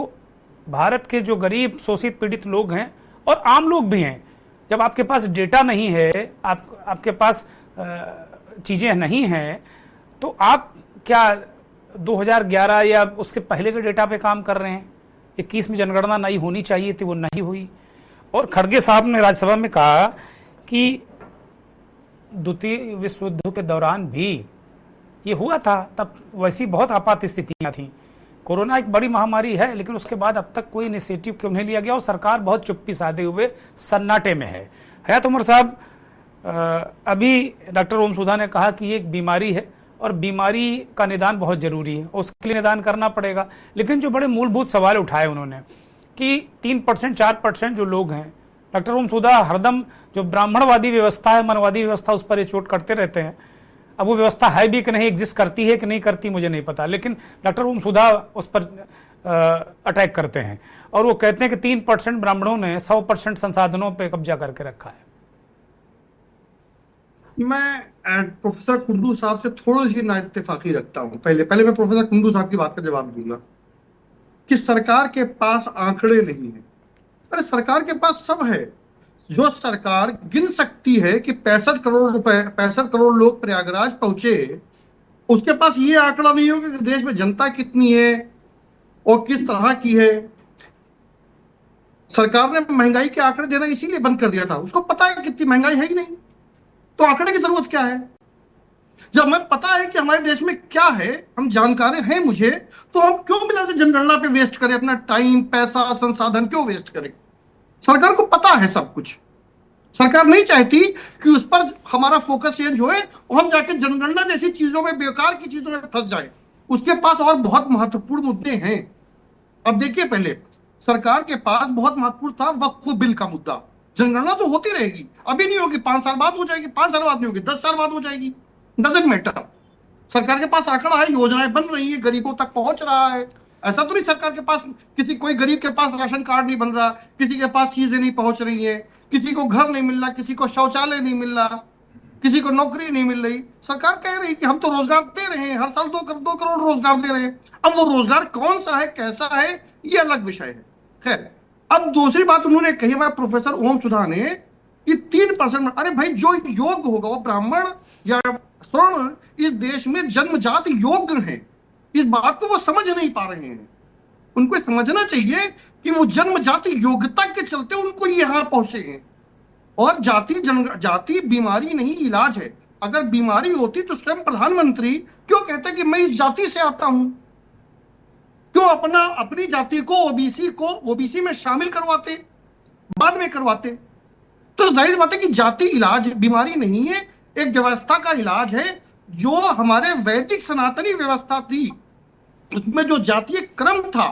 भारत के जो गरीब शोषित पीड़ित लोग हैं और आम लोग भी हैं, जब आपके पास डेटा नहीं है, आपके पास चीज़ें नहीं हैं, तो आप क्या 2011 या उसके पहले के डेटा पे काम कर रहे हैं? 21 में जनगणना नहीं होनी चाहिए थी, वो नहीं हुई। और खड़गे साहब ने राज्यसभा में कहा कि द्वितीय विश्व युद्ध के दौरान भी ये हुआ था, तब वैसी बहुत आपात स्थितियां थी। कोरोना एक बड़ी महामारी है, लेकिन उसके बाद अब तक कोई इनिशिएटिव क्यों नहीं लिया गया और सरकार बहुत चुप्पी साधे हुए सन्नाटे में है। हयात उमर साहब, अभी डॉक्टर ओम सुधा ने कहा कि ये एक बीमारी है और बीमारी का निदान बहुत जरूरी है, उसके लिए निदान करना पड़ेगा। लेकिन जो बड़े मूलभूत सवाल उठाए उन्होंने कि 3% 4% जो लोग हैं, डॉक्टर ओम सुधा हरदम जो ब्राह्मणवादी व्यवस्था है, मनवादी व्यवस्था, उस पर ये चोट करते रहते हैं। अब वो व्यवस्था है भी कि नहीं, एग्जिस्ट करती है कि नहीं करती, मुझे नहीं पता, लेकिन डॉक्टर ओम सुधा उस पर अटैक करते हैं और वो कहते हैं कि 3% ब्राह्मणों ने 100% संसाधनों पर कब्जा करके रखा है। मैं प्रोफेसर कुंडू साहब से थोड़ी सी नाइत्तेफाकी रखता हूं। पहले मैं प्रोफेसर कुंडू साहब की बात का जवाब दूंगा कि सरकार के पास आंकड़े नहीं है। अरे सरकार के पास सब है। जो सरकार गिन सकती है कि 65 करोड़ रुपए, 65 करोड़ लोग प्रयागराज पहुंचे, उसके पास ये आंकड़ा नहीं होगा कि देश में जनता कितनी है और किस तरह की है। सरकार ने महंगाई के आंकड़े देना इसीलिए बंद कर दिया था, उसको पता है कितनी महंगाई है ही नहीं, तो आंकड़े की जरूरत क्या है? जब हमें पता है कि हमारे देश में क्या है, हम जानकारी हैं मुझे, तो हम क्यों बिना जनगणना पे वेस्ट करें अपना टाइम, पैसा, संसाधन क्यों वेस्ट करें? सरकार को पता है सब कुछ। सरकार नहीं चाहती कि उस पर हमारा फोकस चेंज होए और हम जाके जनगणना जैसी चीजों में, बेकार की चीजों में फंस जाए। उसके पास और बहुत महत्वपूर्ण मुद्दे हैं। अब देखिए, पहले सरकार के पास बहुत महत्वपूर्ण था वक्फ बिल का मुद्दा। जनगणना तो होती रहेगी, अभी नहीं होगी, 5 साल बाद हो जाएगी, 5 साल बाद नहीं होगी, 10 साल बाद हो जाएगी, डजंट मैटर। सरकार के पास आंकड़ा है, योजनाएं बन रही है, गरीबों तक पहुंच रहा है। ऐसा तो नहीं सरकार के पास कोई गरीब के पास राशन कार्ड नहीं बन रहा, किसी के पास चीजें नहीं पहुंच रही है, किसी को घर नहीं मिल रहा, किसी को शौचालय नहीं मिल रहा, किसी को नौकरी नहीं मिल रही। सरकार कह रही कि हम तो रोजगार दे रहे हैं, हर साल 2 करोड़ रोजगार दे रहे हैं। अब वो रोजगार कौन सा है, कैसा है, ये अलग विषय है। खैर, अब दूसरी बात उन्होंने कही, हमारे प्रोफेसर ओम सुधा ने, कि 3%। अरे भाई, जो योग्य होगा वो ब्राह्मण या स्वर्ण इस देश में जन्मजात योग्य है, इस बात को वो समझ नहीं पा रहे हैं। उनको समझना चाहिए कि वो जन्मजात योग्यता के चलते उनको यहां पहुंचे हैं। और जाति बीमारी नहीं, इलाज है। अगर बीमारी होती तो स्वयं प्रधानमंत्री क्यों कहते कि मैं इस जाति से आता हूं? क्यों अपनी जाति को, ओबीसी में शामिल करवाते, बाद में करवाते? तो जाहिर बात है कि जाति इलाज, बीमारी नहीं है, एक व्यवस्था का इलाज है। जो हमारे वैदिक सनातनी व्यवस्था थी, उसमें जो जातीय क्रम था,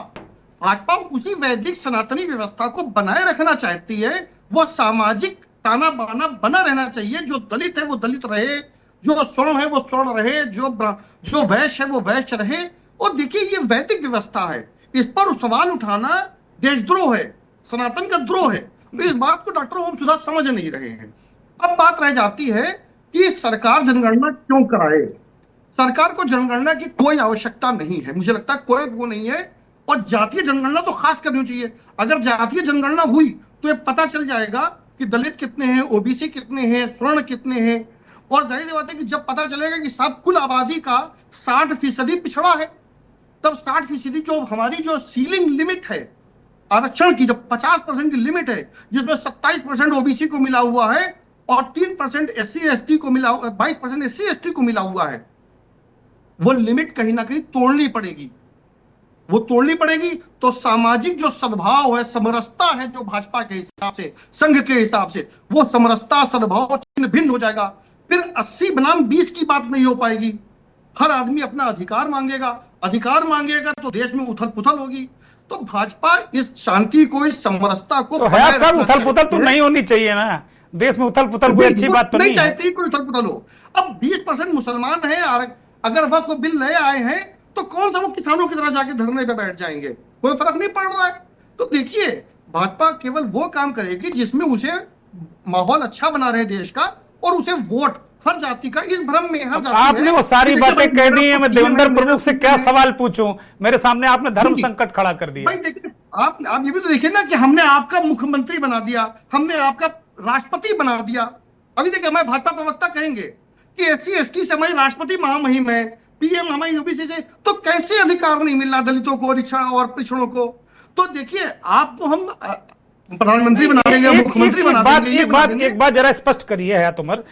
भाजपा उसी वैदिक सनातनी व्यवस्था को बनाए रखना चाहती है। वो सामाजिक ताना बाना बना रहना चाहिए। जो दलित है वो दलित रहे, जो स्वर्ण है वो स्वर्ण रहे, जो वैश्य है वो वैश्य रहे। और देखिए, ये वैदिक व्यवस्था है, इस पर सवाल उठाना देशद्रोह है, सनातन का द्रोह है। तो इस बात को डॉक्टर ओम सुधा समझ नहीं रहे हैं। अब बात रह जाती है कि सरकार जनगणना क्यों कराए। सरकार को जनगणना की कोई आवश्यकता नहीं है, मुझे लगता है कोई वो नहीं है। और जातीय जनगणना तो खास करनी चाहिए। अगर जातीय जनगणना हुई तो ये पता चल जाएगा कि दलित कितने हैं, ओबीसी कितने हैं, स्वर्ण कितने हैं। और जाहिर बात है कि जब पता चलेगा कि सब कुल आबादी का 60% पिछड़ा है, तब 60% जो हमारी जो सीलिंग लिमिट है आरक्षण की, जो 50% की लिमिट है, जिसमें 27% ओबीसी को मिला हुआ है और 3% SC/ST को मिला, 22% SC/ST को मिला हुआ है, वो लिमिट कहीं ना कहीं तोड़नी पड़ेगी। वो तोड़नी पड़ेगी तो सामाजिक जो सद्भाव है, समरसता है, जो भाजपा के हिसाब से, संघ के हिसाब से, वो समरसता, सद्भाव छिन्न भिन्न हो जाएगा। फिर 80 बनाम 20 की बात नहीं हो पाएगी। हर आदमी अपना अधिकार मांगेगा तो देश में उथल पुथल होगी। तो भाजपा इस शांति को, इस समरसता को, तो है सब उथल पुथल तो नहीं होनी चाहिए ना देश में। उथल पुथल कोई अच्छी बात तो नहीं चाहती कोई उथल पुथल हो। अब 20% मुसलमान है, अगर वक्फ बिल नए आए हैं तो कौन सा वो किसानों की तरह जाके धरने पे बैठ जाएंगे? कोई फर्क नहीं पड़ रहा है। तो देखिए, भाजपा केवल वो काम करेगी जिसमें उसे माहौल अच्छा बना रहे देश का, और उसे वोट हर जाति का, इस भ्रम में हर जाति आपने वो सारी बातें कह दी है। मैं देवेंद्र प्रमुख से क्या सवाल पूछूं? मेरे सामने आपने धर्म संकट खड़ा कर दिया। भाई देखिए, आप ये भी तो देखिए ना कि हमने आपका मुख्यमंत्री बना दिया, हमने आपका राष्ट्रपति बना दिया। अभी देखिए, हमारे भाजपा प्रवक्ता कहेंगे कि SC/ST से हमारी राष्ट्रपति महामहिम है, PM हमारी यूपीसी से, तो कैसे अधिकार नहीं मिल रहा दलितों को, और पिछड़ों को? तो देखिए, आपको हम प्रधानमंत्री बना देंगे, मुख्यमंत्री बना देंगे। एक बात जरा स्पष्ट करिए हयात उमर,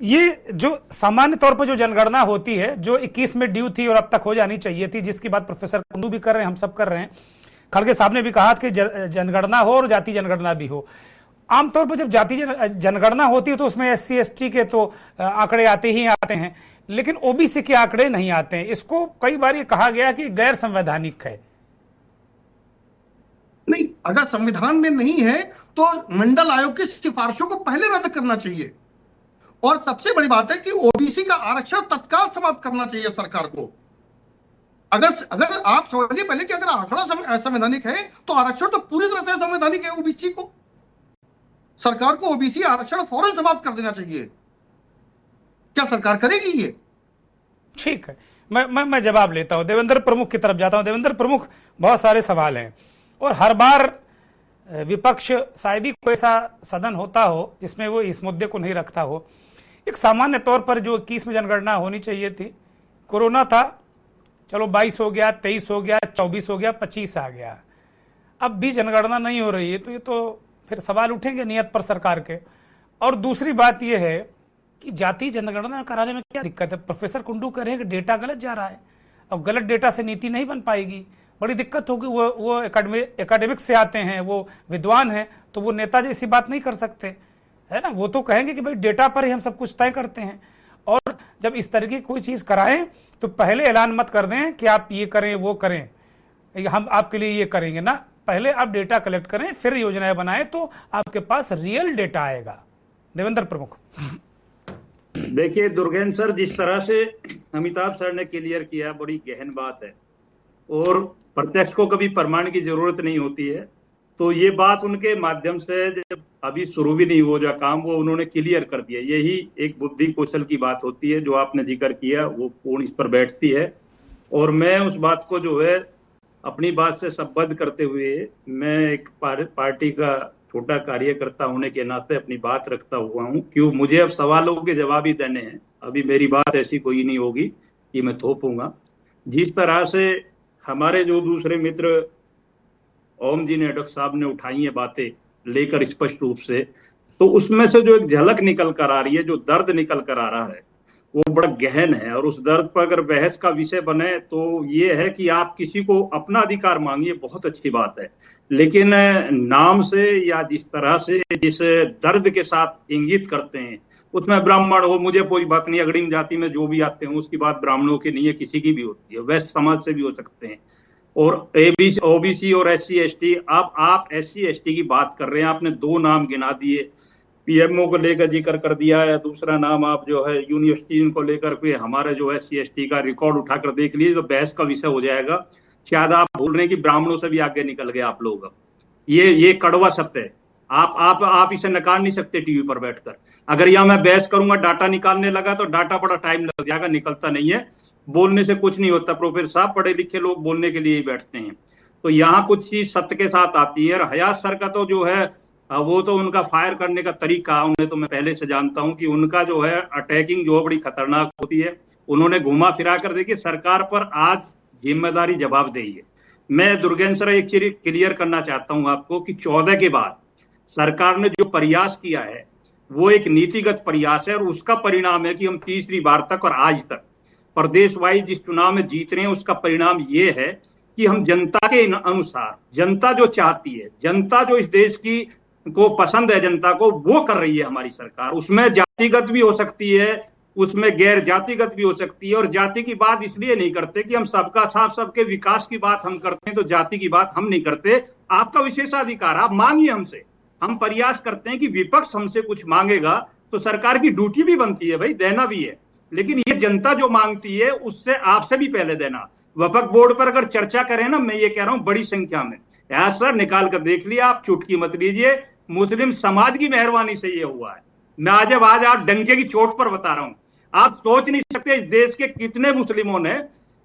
ये जो सामान्य तौर पर जो जनगणना होती है, जो 21 में ड्यू थी और अब तक हो जानी चाहिए थी, जिसकी बात प्रोफेसर कुंडू भी कर रहे हैं, हम सब कर रहे हैं, खड़गे साहब ने भी कहा कि जनगणना हो और जाति जनगणना भी हो। आमतौर पर जब जाति जनगणना होती है तो उसमें SC/ST के तो आंकड़े आते ही आते हैं, लेकिन OBC के आंकड़े नहीं आते हैं। इसको कई बार ये कहा गया कि गैर संवैधानिक है। नहीं, अगर संविधान में नहीं है तो मंडल आयोग की सिफारिशों को पहले रद्द करना चाहिए। और सबसे बड़ी बात है कि OBC का आरक्षण तत्काल समाप्त करना चाहिए सरकार को। अगर आप समझिए पहले कि अगर आंकड़ा संवैधानिक है तो आरक्षण तो पूरी तरह से संवैधानिक है। OBC को, सरकार को OBC आरक्षण फौरन समाप्त कर देना चाहिए। क्या सरकार करेगी ये? ठीक है, मैं जवाब लेता हूं। देवेंद्र प्रमुख की तरफ जाता हूं। देवेंद्र प्रमुख, बहुत सारे सवाल हैं और हर बार विपक्ष, शायद ही कोई ऐसा सदन होता हो जिसमें वो इस मुद्दे को नहीं रखता हो। एक सामान्य तौर पर जो 21 में जनगणना होनी चाहिए थी, कोरोना था, चलो 22 हो गया, 23 हो गया, 24 हो गया, 25 आ गया, अब भी जनगणना नहीं हो रही है, तो ये तो फिर सवाल उठेंगे नियत पर सरकार के। और दूसरी बात यह है कि जाति जनगणना कराने में क्या दिक्कत है? प्रोफेसर कुंडू कह रहे हैं कि डेटा गलत जा रहा है, अब गलत डेटा से नीति नहीं बन पाएगी, बड़ी दिक्कत होगी। वो एकेडमिक्स से आते हैं, वो विद्वान हैं, तो वो नेता जैसी बात नहीं कर सकते। है ना, वो तो कहेंगे कि भाई डेटा पर ही हम सब कुछ तय करते हैं। और जब इस तरह की कोई चीज कराएं तो पहले ऐलान मत कर दें कि आप ये करें वो करें, हम आपके लिए ये करेंगे ना, पहले आप डेटा कलेक्ट करें फिर योजनाएं बनाएं तो आपके पास रियल डेटा आएगा। देवेंद्र प्रमुख। देखिए दुर्गेन्द्र सर, जिस तरह से अमिताभ सर ने क्लियर किया बड़ी गहन बात है, और प्रत्यक्ष को कभी प्रमाण की जरूरत नहीं होती है। तो ये बात उनके माध्यम से जब अभी शुरू भी नहीं हो जा काम, वो उन्होंने क्लियर कर दिया। यही एक बुद्धि कौशल की बात होती है, जो आपने जिक्र किया वो पूर्ण इस पर बैठती है। और मैं उस बात को जो है अपनी बात से संबद्ध करते हुए, मैं एक पार्टी का छोटा कार्यकर्ता होने के नाते अपनी बात रखता हुआ हूँ। क्यों मुझे अब सवालों के जवाब ही देने हैं, अभी मेरी बात ऐसी कोई नहीं होगी कि मैं थोपूंगा। जिस तरह से हमारे जो दूसरे मित्र ओम जी ने, डॉक्टर साहब ने उठाई है बातें लेकर स्पष्ट रूप से, तो उसमें से जो एक झलक निकल कर आ रही है, जो दर्द निकल कर आ रहा है, वो बड़ा गहन है। और उस दर्द पर अगर बहस का विषय बने तो ये है कि आप किसी को अपना अधिकार मांगिए, बहुत अच्छी बात है, लेकिन नाम से या जिस तरह से जिस दर्द के साथ इंगित करते हैं, उसमें ब्राह्मण हो, मुझे कोई बात नहीं, अग्रिम जाति में जो भी आते हैं उसकी बात ब्राह्मणों की नहीं है, किसी की भी होती है, वैश्य समाज से भी हो सकते हैं, और ओबीसी और SC ST। अब आप SC ST की बात कर रहे हैं, आपने 2 नाम गिना दिए, PMO को लेकर जिक्र कर दिया है, दूसरा नाम आप जो है यूनिवर्सिटी को लेकर के हमारे जो SC ST का रिकॉर्ड उठाकर देख लीजिए तो बहस का विषय हो जाएगा। शायद आप बोल रहे हैं कि ब्राह्मणों से भी आगे निकल गए आप लोग। ये कड़वा सत्य है, आप इसे नकार नहीं सकते टीवी पर बैठकर। अगर यहाँ मैं बहस करूंगा, डाटा निकालने लगा तो डाटा बड़ा टाइम लग जाएगा, निकलता नहीं है, बोलने से कुछ नहीं होता। प्रोफेसर साहब, पढ़े लिखे लोग बोलने के लिए ही बैठते हैं। तो यहाँ कुछ चीज सत्य के साथ आती है। और हयात सर का तो जो है वो तो उनका फायर करने का तरीका, उन्हें तो मैं पहले से जानता हूं कि उनका जो है अटैकिंग जो बड़ी खतरनाक होती है। उन्होंने घुमा फिरा कर, देखिए सरकार पर आज जिम्मेदारी जवाबदेही है। मैं दुर्गेन्द्र सर एक चीज क्लियर करना चाहता हूं आपको कि 14 के बाद सरकार ने जो प्रयास किया है वो एक नीतिगत प्रयास है, और उसका परिणाम है कि हम तीसरी बार तक और आज तक प्रदेश वाइज जिस चुनाव में जीत रहे हैं, उसका परिणाम ये है कि हम जनता के अनुसार, जनता जो चाहती है, जनता जो इस देश की को पसंद है, जनता को, वो कर रही है हमारी सरकार। उसमें जातिगत भी हो सकती है, उसमें गैर जातिगत भी हो सकती है। और जाति की बात इसलिए नहीं करते कि हम सबका साथ, सबके विकास की बात हम करते हैं, तो जाति की बात हम नहीं करते। आपका विशेषाधिकार, आप मांगिए हमसे। हम प्रयास करते हैं कि विपक्ष हमसे कुछ मांगेगा तो सरकार की ड्यूटी भी बनती है भाई, देना भी है, लेकिन ये जनता जो मांगती है उससे आपसे भी पहले देना। वक्फ बोर्ड पर अगर चर्चा करें ना, मैं ये कह रहा हूं बड़ी संख्या में, यहाँ सर निकाल कर देख लिया, आप चुटकी मत लीजिए, मुस्लिम समाज की मेहरबानी से ये हुआ है। मैं आज आप डंके की चोट पर बता रहा हूं। आप सोच नहीं सकते इस देश के कितने मुस्लिमों ने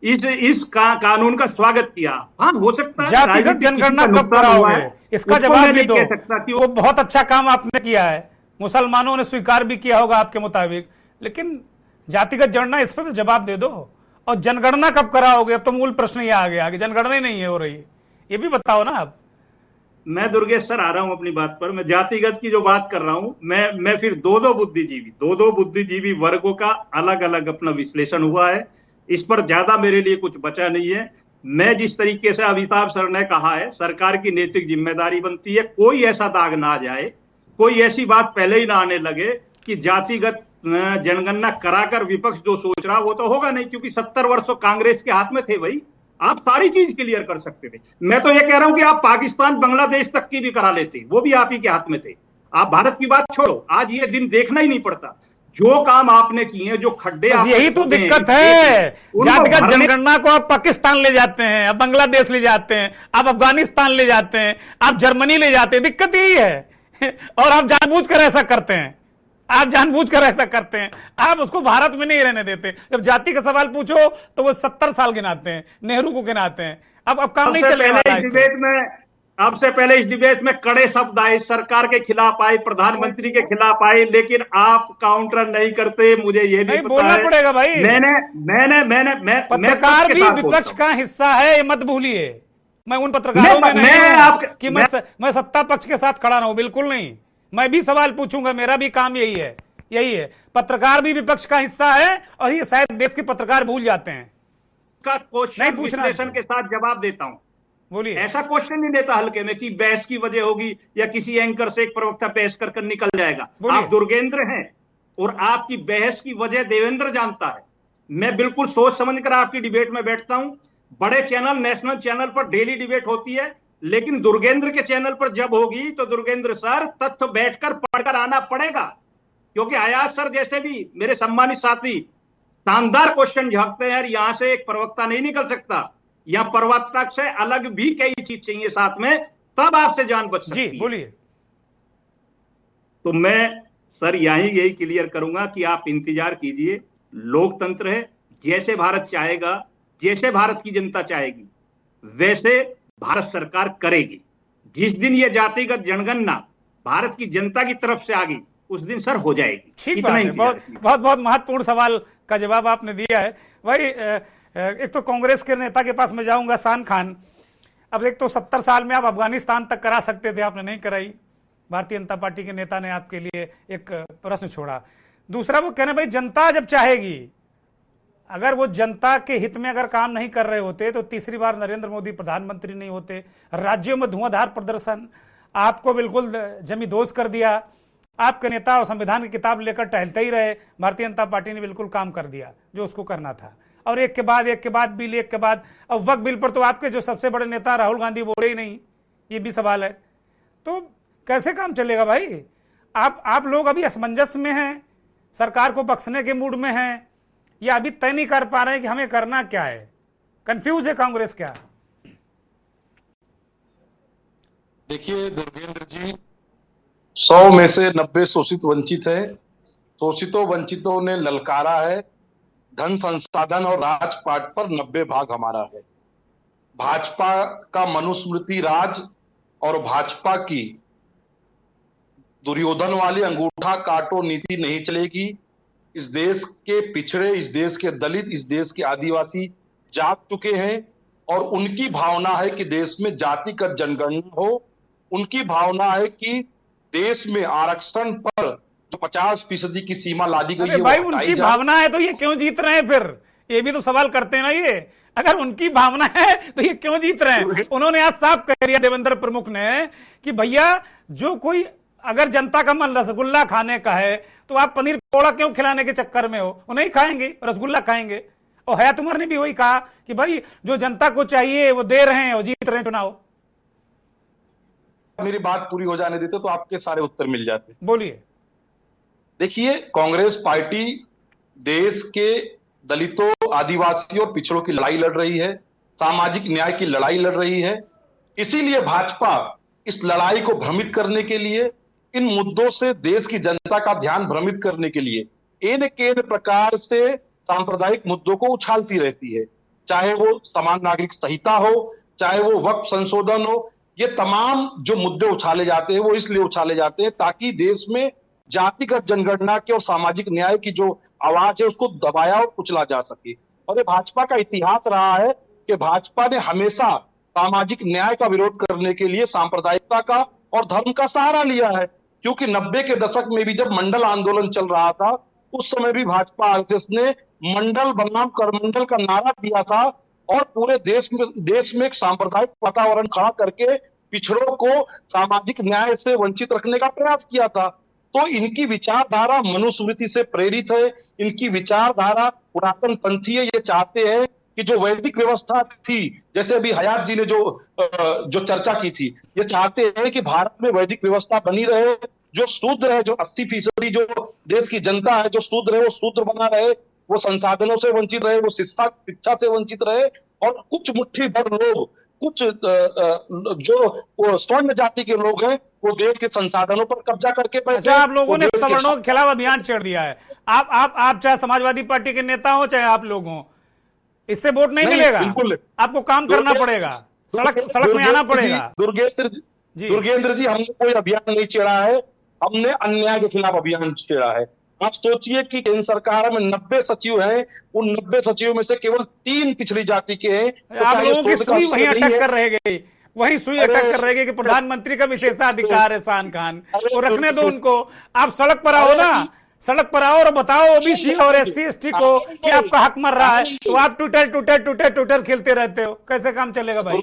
इस कानून का स्वागत किया। हाँ, हो सकता है जातिगत जनगणना कब कराओगे, इसका जवाब भी दो। वो बहुत अच्छा काम आपने किया है, मुसलमानों ने स्वीकार भी किया होगा आपके मुताबिक, लेकिन जातिगत जनगणना, इस पर जवाब दे दो। और जनगणना कब कराओगे, अब तो मूल प्रश्न ये आ गया कि जनगणना ही नहीं है हो रही, ये भी बताओ ना आप। मैं दुर्गेश सर आ रहा हूं अपनी बात पर। मैं जातिगत की जो बात कर रहा हूं, मैं फिर दो बुद्धिजीवी वर्गों का अलग अलग अपना विश्लेषण हुआ है, इस पर ज्यादा मेरे लिए कुछ बचा नहीं है। मैं जिस तरीके से अमिताभ सर ने कहा है, सरकार की नैतिक जिम्मेदारी बनती है, कोई ऐसा दाग ना आ जाए, कोई ऐसी बात पहले ही ना आने लगे कि जातिगत जनगणना कराकर विपक्ष जो सोच रहा वो तो होगा नहीं, क्योंकि 70 वर्षों कांग्रेस के हाथ में थे भाई, आप सारी चीज क्लियर कर सकते थे। मैं तो ये कह रहा हूं कि आप पाकिस्तान बांग्लादेश तक की भी करा लेते, वो भी आप ही के हाथ में थे। आप भारत की बात छोड़ो, आज ये दिन देखना ही नहीं पड़ता। जो काम आपने किए, जो खड्डे, यही तो दिक्कत है। जातिगत जनगणना को आप पाकिस्तान ले जाते हैं, आप बांग्लादेश ले जाते हैं, आप अफगानिस्तान ले जाते हैं, आप जर्मनी ले जाते हैं, दिक्कत यही है। और आप जानबूझकर ऐसा करते हैं, आप उसको भारत में नहीं रहने देते। जब जाति का सवाल पूछो तो वो 70 साल गिनाते हैं, नेहरू को गिनाते हैं। अब काम नहीं चलने वाला है। आपसे पहले इस डिबेट में कड़े शब्द आए, सरकार के खिलाफ आए, प्रधानमंत्री के खिलाफ आए, लेकिन आप काउंटर नहीं करते। मुझे ये भी बोलना पड़ेगा भाई। मैंने पत्रकार भी विपक्ष का हिस्सा है, ये मत भूलिए। मैं उन पत्रकारों में नहीं कि मैं सत्ता पक्ष के साथ खड़ा रहूं, बिल्कुल नहीं। मैं भी सवाल पूछूंगा, मेरा भी काम यही है। पत्रकार भी विपक्ष का हिस्सा है, और ये शायद देश के पत्रकार भूल जाते हैं। नहीं पूछना, विश्लेषण के साथ जवाब देता हूं। बोलिए। ऐसा क्वेश्चन नहीं लेता हल्के में कि बहस की वजह होगी या किसी एंकर से एक प्रवक्ता बहस कर निकल जाएगा। आप दुर्गेंद्र हैं और आपकी बहस की वजह देवेंद्र जानता है। मैं बिल्कुल सोच समझ कर आपकी डिबेट में बैठता हूं। बड़े चैनल, नेशनल चैनल पर डेली डिबेट होती है, लेकिन दुर्गेंद्र के चैनल पर जब होगी तो दुर्गेंद्र सर तथ्य बैठकर पढ़कर आना पड़ेगा, क्योंकि अयाज सर जैसे भी मेरे सम्मानित साथी शानदार क्वेश्चन झांकते हैं। यहां से एक प्रवक्ता नहीं निकल सकता, या प्रवक्ता से अलग भी कई चीज चाहिए साथ में, तब आपसे जान बच सकती है। जी बोलिए। तो मैं सर यही क्लियर करूंगा कि आप इंतजार कीजिए। लोकतंत्र है, जैसे भारत चाहेगा, जैसे भारत की जनता चाहेगी, वैसे भारत सरकार करेगी। जिस दिन ये जातिगत जनगणना भारत की जनता की तरफ से आ गई, उस दिन सर हो जाएगी। ठीक बात है। बहुत बहुत महत्वपूर्ण सवाल का जवाब आपने दिया है भाई। एक तो कांग्रेस के नेता के पास मैं जाऊंगा, शान खान। अब एक तो 70 साल में आप अफगानिस्तान तक करा सकते थे, आपने नहीं कराई। भारतीय जनता पार्टी के नेता ने आपके लिए एक प्रश्न छोड़ा। दूसरा वो कहने भाई जनता जब चाहेगी, अगर वो जनता के हित में अगर काम नहीं कर रहे होते तो तीसरी बार नरेंद्र मोदी प्रधानमंत्री नहीं होते। राज्यों में धुआंधार प्रदर्शन, आपको बिल्कुल जमींदोज कर दिया। आपके नेता और संविधान की किताब लेकर टहलते ही रहे। भारतीय जनता पार्टी ने बिल्कुल काम कर दिया जो उसको करना था, और एक के बाद बिल, एक के बाद। अब वक्त बिल पर तो आपके जो सबसे बड़े नेता राहुल गांधी बोले ही नहीं, ये भी सवाल है। तो कैसे काम चलेगा भाई? आप लोग अभी असमंजस में हैं, सरकार को बख्शने के मूड में हैं, या अभी तय नहीं कर पा रहे हैं कि हमें करना क्या है? कंफ्यूज है कांग्रेस क्या? देखिए दुर्गेंद्र जी, 100 में से 90 शोषित वंचित है। शोषितों वंचितों ने ललकारा है। धन संसाधन और राजपाट पर 90 भाग हमारा है। भाजपा का मनुस्मृति राज और भाजपा की दुर्योधन वाली अंगूठा काटो नीति नहीं चलेगी। इस देश के पिछड़े, इस देश के दलित, इस देश के आदिवासी जाग चुके हैं, और उनकी भावना है कि देश में जातिगत जनगणना हो। उनकी भावना है कि देश में आरक्षण पर जो 50% की सीमा लादी गई है, भाई उनकी भावना है तो ये क्यों जीत रहे हैं? फिर ये भी तो सवाल करते हैं ना। ये अगर उनकी भावना है तो ये क्यों जीत रहे हैं? उन्होंने आज साफ कह दिया देवेंद्र प्रमुख ने कि भैया जो कोई अगर जनता का मन रसगुल्ला खाने का है तो आप पनीर पकौड़ा क्यों खिलाने के चक्कर में हो? वो नहीं खाएंगे, रसगुल्ला खाएंगे। और हयात उमर ने भी वही कहा कि भाई जो जनता को चाहिए वो दे रहे हैं और जीत रहे हैं चुनाव। मेरी बात पूरी हो जाने देते तो आपके सारे उत्तर मिल जाते। बोलिए। देखिए, कांग्रेस पार्टी देश के दलितों, आदिवासियों और पिछड़ों की लड़ाई लड़ रही है, सामाजिक न्याय की लड़ाई लड़ रही है। इसीलिए भाजपा इस लड़ाई को भ्रमित करने के लिए, इन मुद्दों से देश की जनता का ध्यान भ्रमित करने के लिए इन प्रकार से सांप्रदायिक मुद्दों को उछालती रहती है। चाहे वो समान नागरिक संहिता हो, चाहे वो वक्फ संशोधन हो, ये तमाम जो मुद्दे उछाले जाते हैं वो इसलिए उछाले जाते हैं ताकि देश में जातिगत जनगणना के और सामाजिक न्याय की जो आवाज है उसको दबाया और कुचला जा सके। और ये भाजपा का इतिहास रहा है कि भाजपा ने हमेशा सामाजिक न्याय का विरोध करने के लिए सांप्रदायिकता का और धर्म का सहारा लिया है। क्योंकि 90 के दशक में भी जब मंडल आंदोलन चल रहा था, उस समय भी भाजपा आरएसएस ने मंडल बनाम करमंडल का नारा दिया था और पूरे देश में एक सांप्रदायिक वातावरण खड़ा करके पिछड़ों को सामाजिक न्याय से वंचित रखने का प्रयास किया था। तो इनकी विचारधारा मनुस्मृति से प्रेरित है, इनकी विचारधारा पुरातन पंथी है। ये चाहते हैं कि जो वैदिक व्यवस्था थी, जैसे अभी हयात जी ने जो चर्चा की थी, ये चाहते हैं कि भारत में वैदिक व्यवस्था बनी रहे। जो शूद्र है, जो 80% जो देश की जनता है जो शूद्र है, वो शूद्र बना रहे, वो संसाधनों से वंचित रहे, वो शिक्षा से वंचित रहे, और कुछ मुट्ठी भर लोग, कुछ जो स्वर्ण जाति के लोग हैं, वो देश के संसाधनों पर कब्जा करके बैठे। अच्छा, आप लोगों ने सवर्णों के खिलाफ अभियान छेड़ दिया है। आप चाहे समाजवादी पार्टी के नेता हो चाहे आप लोग हो, इससे वोट नहीं मिलेगा। आपको काम करना पड़ेगा, सड़क में आना पड़ेगा। दुर्गेंद्र जी, हमने कोई अभियान नहीं छेड़ा है, हमने अन्याय के खिलाफ अभियान छेड़ा है। आप सोचिए कि केंद्र सरकार में 90 सचिव हैं, उन 90 सचिवों में से केवल 3 पिछड़ी जाति के हैं। तो आप लोगों की सुई वहीं अटक कर रह गई, वहीं सुई अटक कर रह गई कि प्रधानमंत्री का विशेषाधिकार है शान खान, वो रखने दो उनको। आप सड़क पर आओ ना, सड़क पर आओ और बताओ ओबीसी और SC/ST को कि आपका हक मर रहा है, तो आप ट्विटर खेलते रहते हो। कैसे काम चलेगा भाई?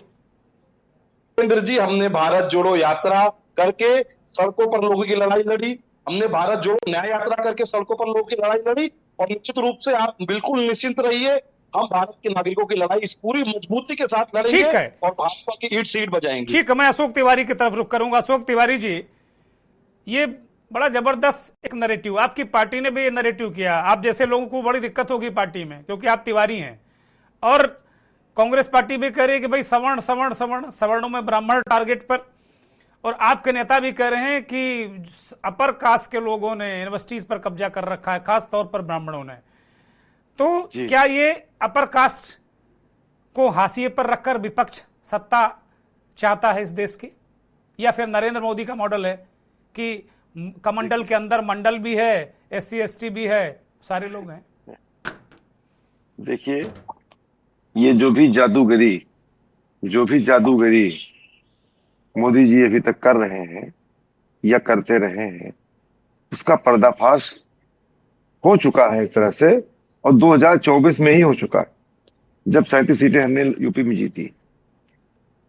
दुर्गेंद्र जी, हमने भारत जोड़ो यात्रा करके सड़कों पर लोगों की लड़ाई लड़ी, हमने भारत जोड़ो न्याय यात्रा करके सड़कों पर लोगों की लड़ाई लड़ी, और निश्चित रूप से आप बिल्कुल निश्चिंत रहिए, हम भारत के नागरिकों की लड़ाई इस पूरी मजबूती के साथ लड़ेंगे और भाजपा की ईंट से ईंट बजाएंगे। ठीक है, मैं अशोक तिवारी की तरफ रुख करूंगा। अशोक तिवारी जी, ये बड़ा जबरदस्त एक नैरेटिव, आपकी पार्टी ने भी ये नैरेटिव किया। आप जैसे लोगों को बड़ी दिक्कत होगी पार्टी में, क्योंकि आप तिवारी हैं, और कांग्रेस पार्टी भी कह रही है कि भाई सवर्ण सवर्ण सवर्ण, सवर्णों में ब्राह्मण टारगेट पर, और आपके नेता भी कह रहे हैं कि अपर कास्ट के लोगों ने यूनिवर्सिटीज पर कब्जा कर रखा है, खास तौर पर ब्राह्मणों ने। तो क्या ये अपर कास्ट को हाशिए पर रखकर विपक्ष सत्ता चाहता है इस देश की, या फिर नरेंद्र मोदी का मॉडल है कि कमंडल के अंदर मंडल भी है, SC ST भी है, सारे लोग हैं? देखिए, ये जो भी जादूगरी मोदी जी अभी तक कर रहे हैं या करते रहे हैं, उसका पर्दाफाश हो चुका है एक तरह से, और 2024 में ही हो चुका है, जब 37 सीटें हमने यूपी में जीती।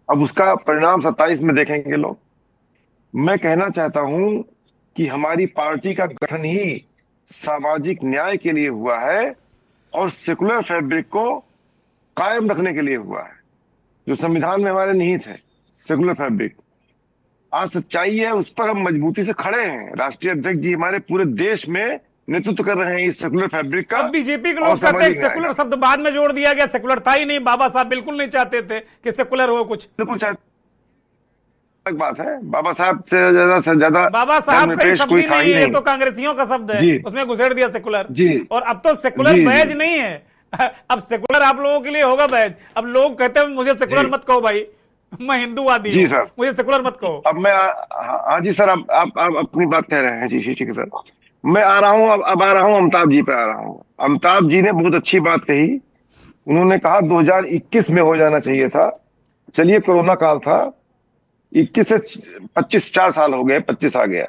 अब उसका परिणाम 27 में देखेंगे लोग। मैं कहना चाहता हूं कि हमारी पार्टी का गठन ही सामाजिक न्याय के लिए हुआ है और सेकुलर फैब्रिक को कायम रखने के लिए हुआ है, जो संविधान में हमारे निहित है, सेकुलर फैब्रिक। आज सच्चाई है, उस पर हम मजबूती से खड़े हैं। राष्ट्रीय अध्यक्ष जी हमारे पूरे देश में नेतृत्व कर रहे हैं इस सेकुलर फैब्रिक का। अब बीजेपी के लोग कहते हैं सेकुलर शब्द बाद में जोड़ दिया गया, सेकुलर था ही नहीं। बाबा साहब बिल्कुल नहीं चाहते थे कि सेकुलर हो कुछ, बिल्कुल अलग बात है। बाबा साहब से ज्यादा बाबा साहब का शब्द ही नहीं है, तो कांग्रेसियों का शब्द है, उसमें घुसेड़ दिया सेकुलर जी। और अब तो सेकुलर बैज नहीं है, अब सेकुलर आप लोगों के लिए होगा बैज। अब लोग कहते हैं मुझे सेकुलर मत कहो भाई, मैं हिंदूवादी जी सर, मुझे सेकुलर मत कहो। अब मैं हाँ जी सर, आप अपनी बात कह रहे हैं जी, ठीक है सर। मैं आ रहा हूँ, अब आ रहा हूँ अमिताभ जी पे आ रहा हूँ। अमिताभ जी ने बहुत अच्छी बात कही। उन्होंने कहा 2021 में हो जाना चाहिए था। चलिए, कोरोना काल था, 21 से 25 4 साल हो गए, 25 आ गया,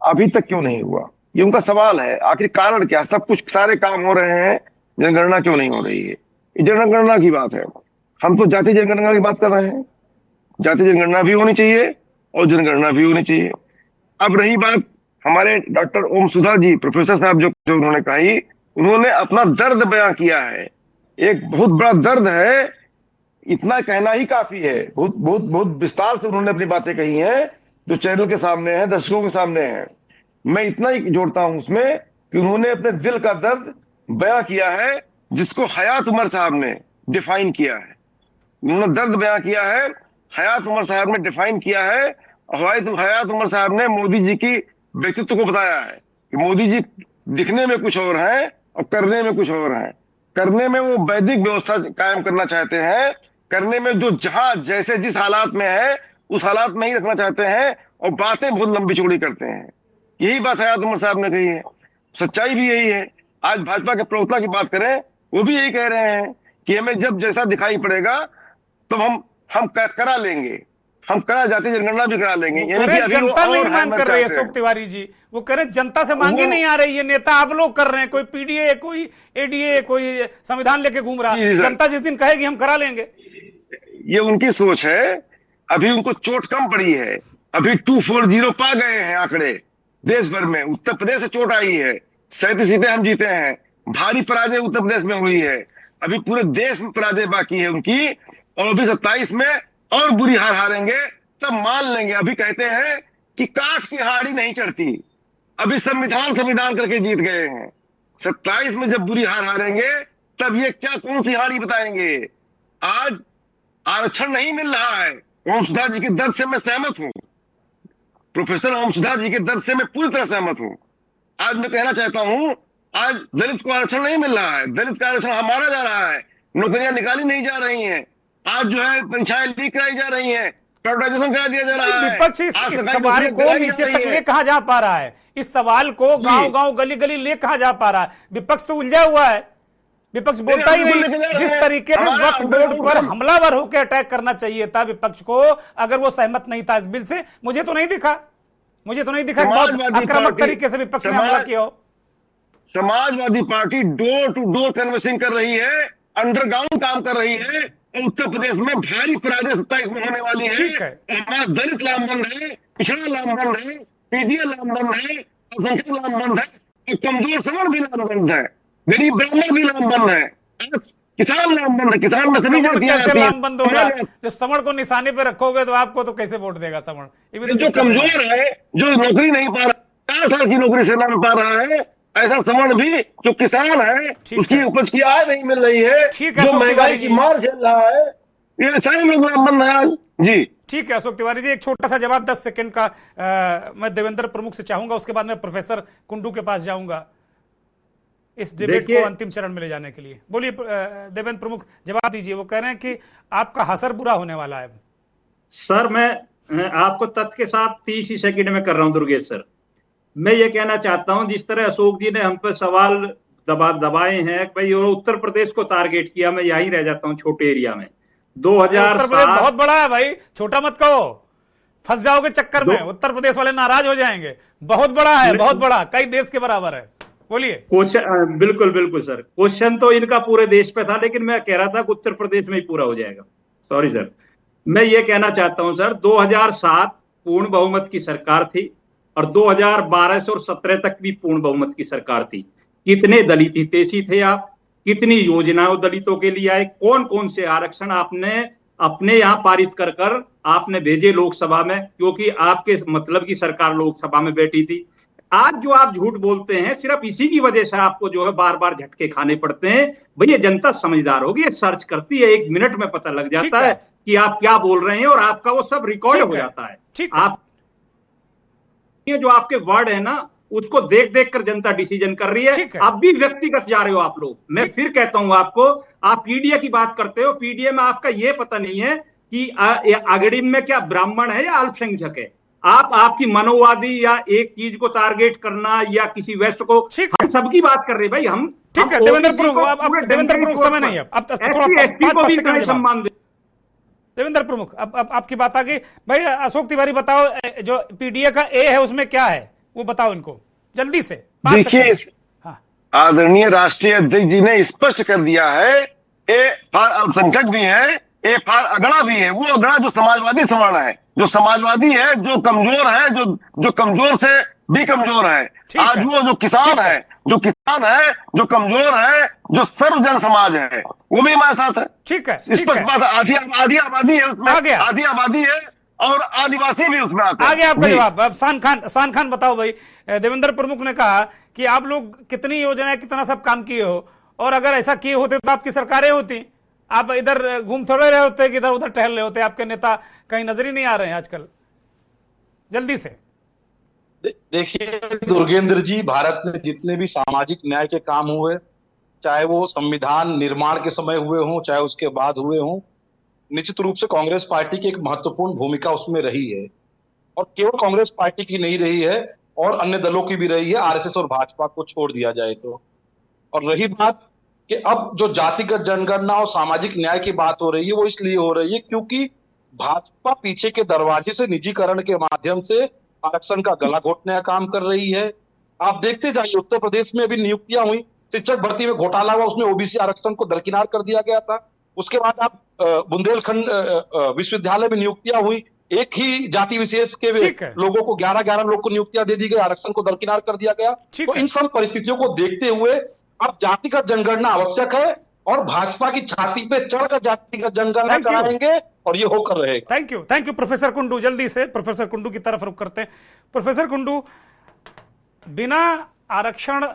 अभी तक क्यों नहीं हुआ? ये उनका सवाल है। आखिर कारण क्या? सब कुछ सारे काम हो रहे हैं, जनगणना क्यों नहीं हो रही है? ये जनगणना की बात है। हम तो जातीय जनगणना की बात कर रहे हैं। जातीय जनगणना भी होनी चाहिए और जनगणना भी होनी चाहिए। अब रही बात हमारे डॉक्टर ओम सुधा जी, प्रोफेसर साहब, जो उन्होंने कही, उन्होंने अपना दर्द बयां किया है। एक बहुत बड़ा दर्द है, इतना कहना ही काफी है। बहुत बहुत बहुत विस्तार से उन्होंने अपनी बातें कही हैं, जो चैनल के सामने है, दर्शकों के सामने है। मैं इतना ही जोड़ता हूं उसमें कि उन्होंने अपने दिल का दर्द बयां किया है, जिसको हयात उमर साहब ने डिफाइन किया है। उन्होंने दर्द बयां किया है, हयात उमर साहब ने डिफाइन किया है। हयात उमर साहब ने मोदी जी की व्यक्तित्व को बताया है कि मोदी जी दिखने में कुछ और हैं और करने में कुछ और हैं। करने में वो वैदिक व्यवस्था कायम करना चाहते हैं, करने में जो जहां जैसे जिस हालात में है उस हालात में ही रखना चाहते हैं, और बातें बहुत लंबी चौड़ी करते हैं। यही बात हयात उमर साहब ने कही है, सच्चाई भी यही है। आज भाजपा के प्रवक्ता की बात करें, वो भी यही कह रहे हैं कि हमें जब जैसा दिखाई पड़ेगा तो हम करा लेंगे, हम करा जाती जनगणना भी करा लेंगे। जनता नहीं मांग कर रही है अशोक तिवारी जी, वो कह रहे जनता से मांगी नहीं आ रही है, नेता आप लोग कर रहे हैं। कोई PDA, कोई ADA, कोई संविधान लेके घूम रहा है। जनता जिस दिन कहेगी हम करा लेंगे। ये उनकी सोच है। अभी उनको चोट कम पड़ी है, अभी 240 पा गए हैं आंकड़े देश भर में। उत्तर प्रदेश से चोट आई है, 37 सीटें हम जीते हैं, भारी पराजय उत्तर प्रदेश में हुई है। अभी पूरे देश में पराजय बाकी है उनकी, और अभी 27 में और बुरी हार हारेंगे तब मान लेंगे। अभी कहते हैं कि काठ की हाड़ी नहीं चढ़ती, अभी संविधान करके जीत गए हैं। 27 में जब बुरी हार हारेंगे तब ये क्या कौन सी हाड़ी बताएंगे। आज आरक्षण नहीं मिल रहा है, ओम सुधा जी के दर्द से मैं सहमत हूं। प्रोफेसर ओम सुधा जी के दर्द से मैं पूरी तरह सहमत हूं। आज मैं कहना चाहता हूं, आज दलित को आरक्षण नहीं मिल रहा है, दलित का आरक्षण हमारा जा रहा है, नौकरियां निकाली नहीं जा रही हैं, आज जो है परीक्षाएं लीक कराई जा रही हैं, प्राइवेटाइजेशन करा दिया जा रहा है। विपक्ष इस सवाल को नीचे तक ले कहां जा पा रहा है? इस सवाल को गांव-गांव, गली-गली ले कहां जा पा रहा है? विपक्ष तो उलझा हुआ है, विपक्ष बोलता ही नहीं। जिस तरीके से वक्फ बोर्ड पर हमलावर होकर अटैक करना चाहिए था विपक्ष को, अगर वो सहमत नहीं था इस बिल से, मुझे तो नहीं दिखा बहुत आक्रामक तरीके से विपक्ष ने हमला किया हो। Samajwadi Party door to door canvassing कर रही है, अंडरग्राउंड काम कर रही है, और उत्तर प्रदेश में भारी पराजय 27 में होने वाली है। और हमारा दलित लामबंद है, पिछड़ा लामबंद है, पीडीए लामबंद है, अल्पसंख्यक लामबंद है, और कमजोर सवर्ण भी लामबंद है, गरीब ब्राह्मण भी लामबंद है, किसान लामबंद है। किसान में सभी कैसे लामबंद होगा? जब सवर्ण को निशाने पे रखोगे तो आपको तो कैसे वोट देगा सवर्ण? जो कमजोर है, जो नौकरी नहीं पा रहा, 4 साल की नौकरी से नहीं पा रहा है, ऐसा सवर्ण भी जो किसान है, उसकी उपज की आय नहीं मिल रही है, जो महंगाई की मार झेल रहा है, ये सारे लोग लामबंद है आज। जी ठीक है अशोक तिवारी जी, एक छोटा सा जवाब 10 सेकंड का मैं देवेंद्र प्रमुख से चाहूंगा, उसके बाद मैं प्रोफेसर कुंडू के पास जाऊंगा इस डिबेट को अंतिम चरण में ले जाने के लिए। बोलिए देवेंद्र प्रमुख, जवाब दीजिए। वो कह रहे हैं कि आपका हसर बुरा होने वाला है। सर मैं आपको तथ्य के साथ 30 ही सेकंड में कर रहा हूं दुर्गेश सर। मैं ये कहना चाहता हूं, जिस तरह अशोक जी ने हम पे सवाल दबाए हैं, भाई उत्तर प्रदेश को टारगेट किया, मैं यहीं रह जाता हूं छोटे एरिया में। 2007 उत्तर प्रदेश बहुत बड़ा है भाई, छोटा मत कहो, फंस जाओगे चक्कर में, उत्तर प्रदेश वाले नाराज हो जाएंगे। बहुत बड़ा है, बहुत बड़ा, कई देश के बराबर है। बोलिए। क्वेश्चन बिल्कुल बिल्कुल सर, क्वेश्चन तो इनका पूरे देश पे था, लेकिन मैं कह रहा था कि उत्तर प्रदेश में ही पूरा हो जाएगा। सॉरी सर, मैं ये कहना चाहता हूं सर, 2007 पूर्ण बहुमत की सरकार थी और 2012 से और 17 तक भी पूर्ण बहुमत की सरकार थी। कितने दलित हितैषी थे आप, कितनी योजनाओं दलितों के लिए आए, कौन कौन से आरक्षण आपने अपने यहाँ पारित कर आपने भेजे लोकसभा में, क्योंकि आपके मतलब की सरकार लोकसभा में बैठी थी। आज जो आप झूठ बोलते हैं, सिर्फ इसी की वजह से आपको जो है बार बार झटके खाने पड़ते हैं। भैया जनता समझदार होगी, सर्च करती है, 1 मिनट में पता लग जाता है कि आप क्या बोल रहे हैं और आपका वो सब रिकॉर्ड हो जाता है। आप ये जो आपके वर्ड है ना, उसको देख देख कर जनता डिसीजन कर रही है। अब भी व्यक्तिगत जा रहे हो आप लोग। मैं फिर कहता हूं आपको, आप पीडीए की बात करते हो, पीडीए में आपका ये पता नहीं है कि अग्रिम में क्या ब्राह्मण है या अल्पसंख्यक है। आपकी मनोवादी या एक चीज को टारगेट करना या किसी वैश्य को, हम सबकी बात कर रहे हैं भाई। हम ठीक है देवेंद्र प्रमुख, समय नहीं है, अब थोड़ा सम्मान दे। देवेंद्र प्रमुख, अब आपकी बात आ गई भाई। अशोक तिवारी बताओ, जो पीडीए का ए है उसमें क्या है, वो बताओ इनको जल्दी से। देखिए, आदरणीय राष्ट्रीय अध्यक्ष जी ने स्पष्ट कर दिया है, ए फार अल्पसंख्यक भी है, ए फार अगड़ा भी है। वो अगड़ा जो समाजवादी सवर्ण है, जो समाजवादी है, जो कमजोर है, जो कमजोर से भी कमजोर है। आज वो जो किसान है, जो कमजोर है, जो सर्वजन समाज है, वो भी हमारे साथ है। ठीक है, स्पष्ट बात, आधी आबादी है उसमें, आधी आबादी है और आदिवासी भी उसमें आते हैं। आगे आपका जवाब। अब शान खान बताओ भाई, देवेंद्र प्रमुख ने कहा कि आप लोग कितनी योजनाएं, कितना सब काम किए हो, और अगर ऐसा किए होते तो आपकी सरकारें होती। आप इधर घूम थोड़े रहे होते कि इधर उधर टहल रहे होते। आपके नेता कहीं नजर ही नहीं आ रहे हैं आजकल। जल्दी से। देखिए दुर्गेंद्र जी, भारत में जितने भी सामाजिक न्याय के काम हुए, चाहे वो संविधान निर्माण के समय हुए हों, चाहे उसके बाद हुए हों, निश्चित रूप से कांग्रेस पार्टी की एक महत्वपूर्ण भूमिका उसमें रही है। और केवल कांग्रेस पार्टी की नहीं रही है, और अन्य दलों की भी रही है, आरएसएस और भाजपा को छोड़ दिया जाए तो। और रही बात कि अब जो जातिगत जनगणना और सामाजिक न्याय की बात हो रही है, वो इसलिए हो रही है क्योंकि भाजपा पीछे के दरवाजे से निजीकरण के माध्यम से आरक्षण का गला घोटने का काम कर रही है। आप देखते जाइए, उत्तर प्रदेश में भी नियुक्तियां हुई, शिक्षक भर्ती में घोटाला हुआ, उसमें ओबीसी आरक्षण को दरकिनार कर दिया गया था। उसके बाद आप बुंदेलखंड विश्वविद्यालय में नियुक्तियां हुई, एक ही जाति विशेष के लोगों को 11 लोग को नियुक्तियां दे दी गई, आरक्षण को दरकिनार कर दिया गया। तो इन सब परिस्थितियों को देखते हुए अब जातिगत जनगणना आवश्यक है, और भाजपा की छाती पे चढ़कर जातिगत जनगणना कराएंगे, और ये होकर रहेगा। Thank you professor Kundu. जल्दी से प्रोफेसर कुंडू की तरफ रुख करते हैं। प्रोफेसर कुंडू, बिना आरक्षण,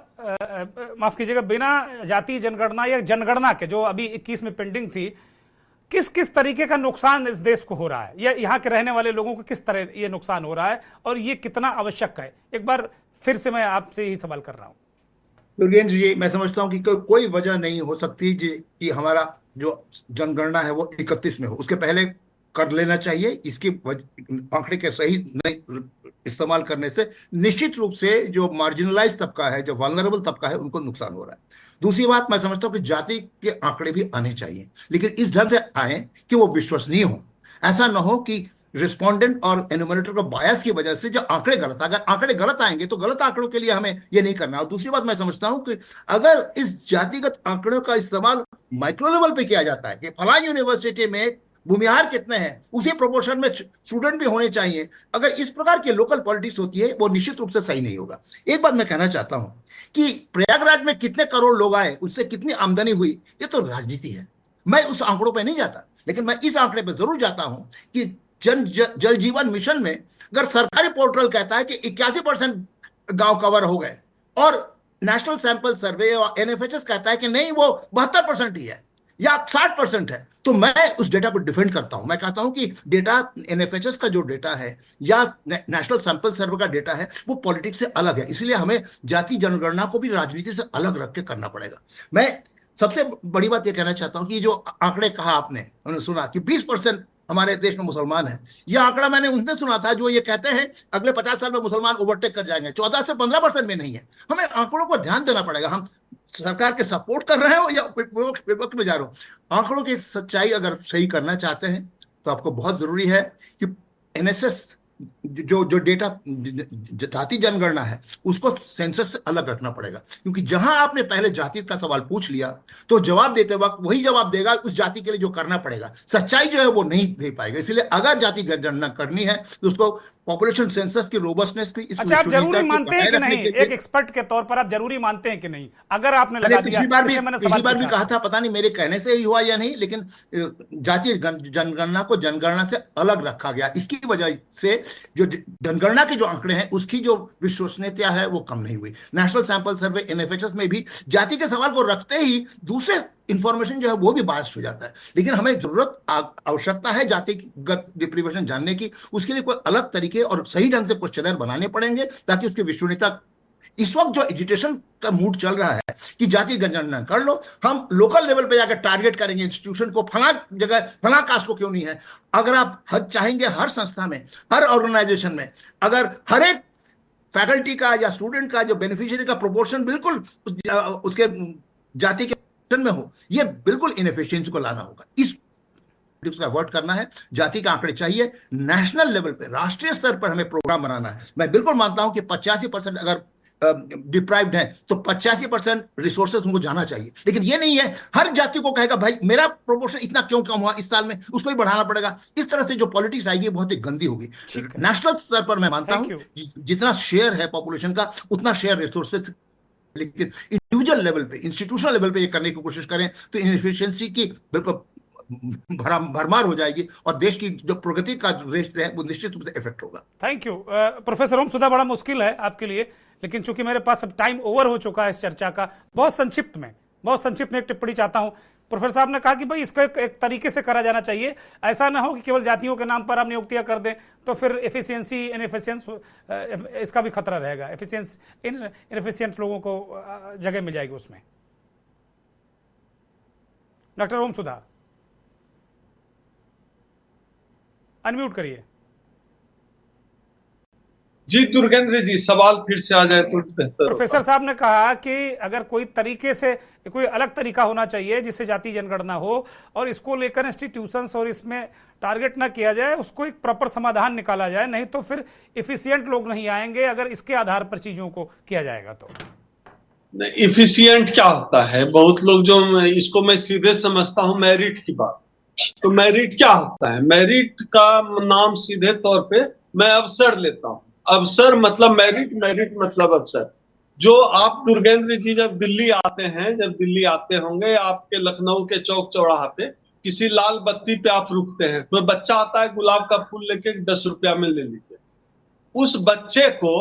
माफ कीजिएगा, बिना जाति जनगणना या जनगणना के जो अभी 21 में पेंडिंग थी, किस किस तरीके का नुकसान इस देश को हो रहा है, या यहाँ के रहने वाले लोगों को किस तरह ये नुकसान हो रहा है, और ये कितना आवश्यक है? एक बार फिर से मैं आपसे यही सवाल कर रहा हूं। दुर्गेंद्र जी, मैं समझता हूं कि कोई वजह नहीं हो सकती कि हमारा जो जनगणना है वो 31 में हो। उसके पहले कर लेना चाहिए। इसकी आंकड़े के सही नहीं इस्तेमाल करने से निश्चित रूप से जो मार्जिनलाइज तबका है, जो वल्नरेबल तबका है, उनको नुकसान हो रहा है। दूसरी बात, मैं समझता हूं कि जाति के आंकड़े भी आने चाहिए, लेकिन इस ढंग से आए कि वो विश्वसनीय हो। ऐसा ना हो कि रिस्पोंडेंट और एनुमरेटर को बायस की वजह से जो आंकड़े गलत, अगर आंकड़े गलत आएंगे तो गलत आंकड़ों के लिए हमें ये नहीं करना। और दूसरी बात मैं समझता हूं कि अगर इस जातिगत आंकड़ों का इस्तेमाल माइक्रो लेवल पे किया जाता है कि फलां यूनिवर्सिटी में भूमिहार कितने हैं, उसी प्रोपोर्शन में स्टूडेंट भी होने चाहिए, अगर इस प्रकार की लोकल पॉलिटिक्स होती है वो निश्चित रूप से सही नहीं होगा। एक बात मैं कहना चाहता हूं कि प्रयागराज में कितने करोड़ लोग आए, उससे कितनी आमदनी हुई, ये तो राजनीति है। मैं उस आंकड़ों पर नहीं जाता, लेकिन मैं इस आंकड़े पर जरूर जाता हूं कि जल जीवन मिशन में अगर सरकारी पोर्टल कहता है कि 81% गांव कवर हो गए और नेशनल सैंपल सर्वे और एनएफएचएस कहता है कि नहीं वो 72% ही है या 60% है, तो मैं उस डेटा को डिफेंड करता हूं। मैं कहता हूं कि डेटा एनएफएचएस का जो डेटा है या नेशनल सैंपल सर्वे का डेटा है वो पॉलिटिक्स से अलग है, इसलिए हमें जाति जनगणना को भी राजनीति से अलग रख के करना पड़ेगा। मैं सबसे बड़ी बात यह कहना चाहता हूं कि जो आंकड़े कहा आपने, उन्होंने सुना कि 20% हमारे देश में मुसलमान हैं, यह आंकड़ा मैंने उनसे सुना था जो ये कहते हैं अगले 50 साल में मुसलमान ओवरटेक कर जाएंगे। 14 से 15% में नहीं है। हमें आंकड़ों पर ध्यान देना पड़ेगा। हम सरकार के सपोर्ट कर रहे हो या विपक्ष में जा रहे हो, आंकड़ों की सच्चाई अगर सही करना चाहते हैं तो आपको बहुत जरूरी है कि एनएसएस जो डेटा जाति जनगणना है उसको सेंसस से अलग रखना पड़ेगा, क्योंकि जहां आपने पहले जाति का सवाल पूछ लिया तो जवाब देते वक्त वही जवाब देगा उस जाति के लिए जो करना पड़ेगा, सच्चाई जो है वो नहीं दे पाएगा। इसलिए अगर जाति जनगणना करनी है तो उसको पॉपुलेशन सेंसस की रोबस्टनेस की, अच्छा, आप जरूरी मानते हैं कि नहीं, एक एक्सपर्ट के तौर पर आप जरूरी मानते हैं कि नहीं? अगर आपने लगा दिया, पिछली बार भी कहा था, पता नहीं मेरे कहने से ही हुआ या नहीं, लेकिन जातीय जनगणना को जनगणना से अलग रखा गया। इसकी वजह से जो जनगणना के जो आंकड़े हैं उसकी जो विश्वसनीयता है वो कम नहीं हुई। नेशनल सैंपल सर्वे एनएफएचएस में भी जाति के सवाल को रखते ही दूसरे इंफॉर्मेशन जो है वो भी बायस्ड हो जाता है। लेकिन हमें जरूरत आवश्यकता है जातिगत डिप्रीवेशन जानने की, उसके लिए कोई अलग तरीके और सही ढंग से क्वेश्चनर बनाने पड़ेंगे ताकि उसकी विश्वसनीयता, इस वक्त जो एजुटेशन का मूड चल रहा है कि जाति जनगणना कर लो, हम लोकल लेवल पे जाकर टारगेट करेंगे इंस्टीट्यूशन को, फला जगह फला कास्ट को क्यों नहीं है। अगर आप चाहेंगे हर संस्था में, हर ऑर्गेनाइजेशन में अगर हर एक फैकल्टी का या स्टूडेंट का जो बेनिफिशियरी का प्रोपोर्शन बिल्कुल उसके जाति के में हो, यह बिल्कुल इनएफिशिएंसी को लाना होगा। इस का अवॉइड करना है। जाति के आंकड़े चाहिए नेशनल लेवल पे, राष्ट्रीय स्तर पर हमें प्रोग्राम बनाना है। मैं बिल्कुल मानता हूं कि 85% अगर डिप्राइव्ड है तो 85% रिसोर्सेज उनको जाना चाहिए, लेकिन ये नहीं है हर जाति को कहेगा भाई मेरा प्रोपोर्शन इतना क्यों कम हुआ इस साल में, उसको ही बढ़ाना पड़ेगा। इस तरह से जो पॉलिटिक्स आएगी बहुत ही गंदी होगी। नेशनल स्तर पर मैं मानता हूं जितना शेयर है पॉपुलेशन का उतना शेयर रिसोर्सेज, लेकिन इंडिविजुअल लेवल पे, इंस्टीट्यूशनल लेवल पे ये करने की कोशिश करें तो इनएफिशिएंसी की बिल्कुल भरमार हो जाएगी और देश की जो प्रगति का रेस है वो निश्चित रूप से इफेक्ट होगा। थैंक यू प्रोफेसर ओम सुधा, बड़ा मुश्किल है आपके लिए, लेकिन चूंकि मेरे पास अब टाइम ओवर हो चुका है इस चर्चा का, बहुत संक्षिप्त में एक टिप्पणी चाहता हूं। प्रोफेसर साहब ने कहा कि भाई इसको एक तरीके से करा जाना चाहिए, ऐसा ना हो कि केवल जातियों के नाम पर आप नियुक्तियां कर दें तो फिर एफिशिएंसी इनएफिशिएंस इसका भी खतरा रहेगा, इनएफिशिएंट लोगों को जगह मिल जाएगी उसमें। डॉक्टर ओम सुधा, अनम्यूट करिए। जी दुर्गेंद्र जी, सवाल फिर से आ जाए तो बेहतर। प्रोफेसर साहब ने कहा कि अगर कोई तरीके से, कोई अलग तरीका होना चाहिए जिससे जाति जनगणना हो और इसको लेकर इंस्टीट्यूशंस और इसमें टारगेट ना किया जाए, उसको एक प्रॉपर समाधान निकाला जाए, नहीं तो फिर एफिशिएंट लोग नहीं आएंगे अगर इसके आधार पर चीजों को किया जाएगा तो। एफिशिएंट क्या होता है? बहुत लोग जो इसको मैं सीधे समझता हूं मेरिट की बात, तो मेरिट क्या होता है? मेरिट का नाम सीधे तौर पे मैं अवसर लेता हूं। अवसर मतलब मेरिट, मेरिट मतलब अवसर। जो आप दुर्गेंद्र जी जब दिल्ली आते हैं, जब दिल्ली आते होंगे, आपके लखनऊ के चौक चौराहा पे किसी लाल बत्ती पे आप रुकते हैं, कोई बच्चा आता है गुलाब का फूल लेके 10 रुपया में ले लीजिए। उस बच्चे को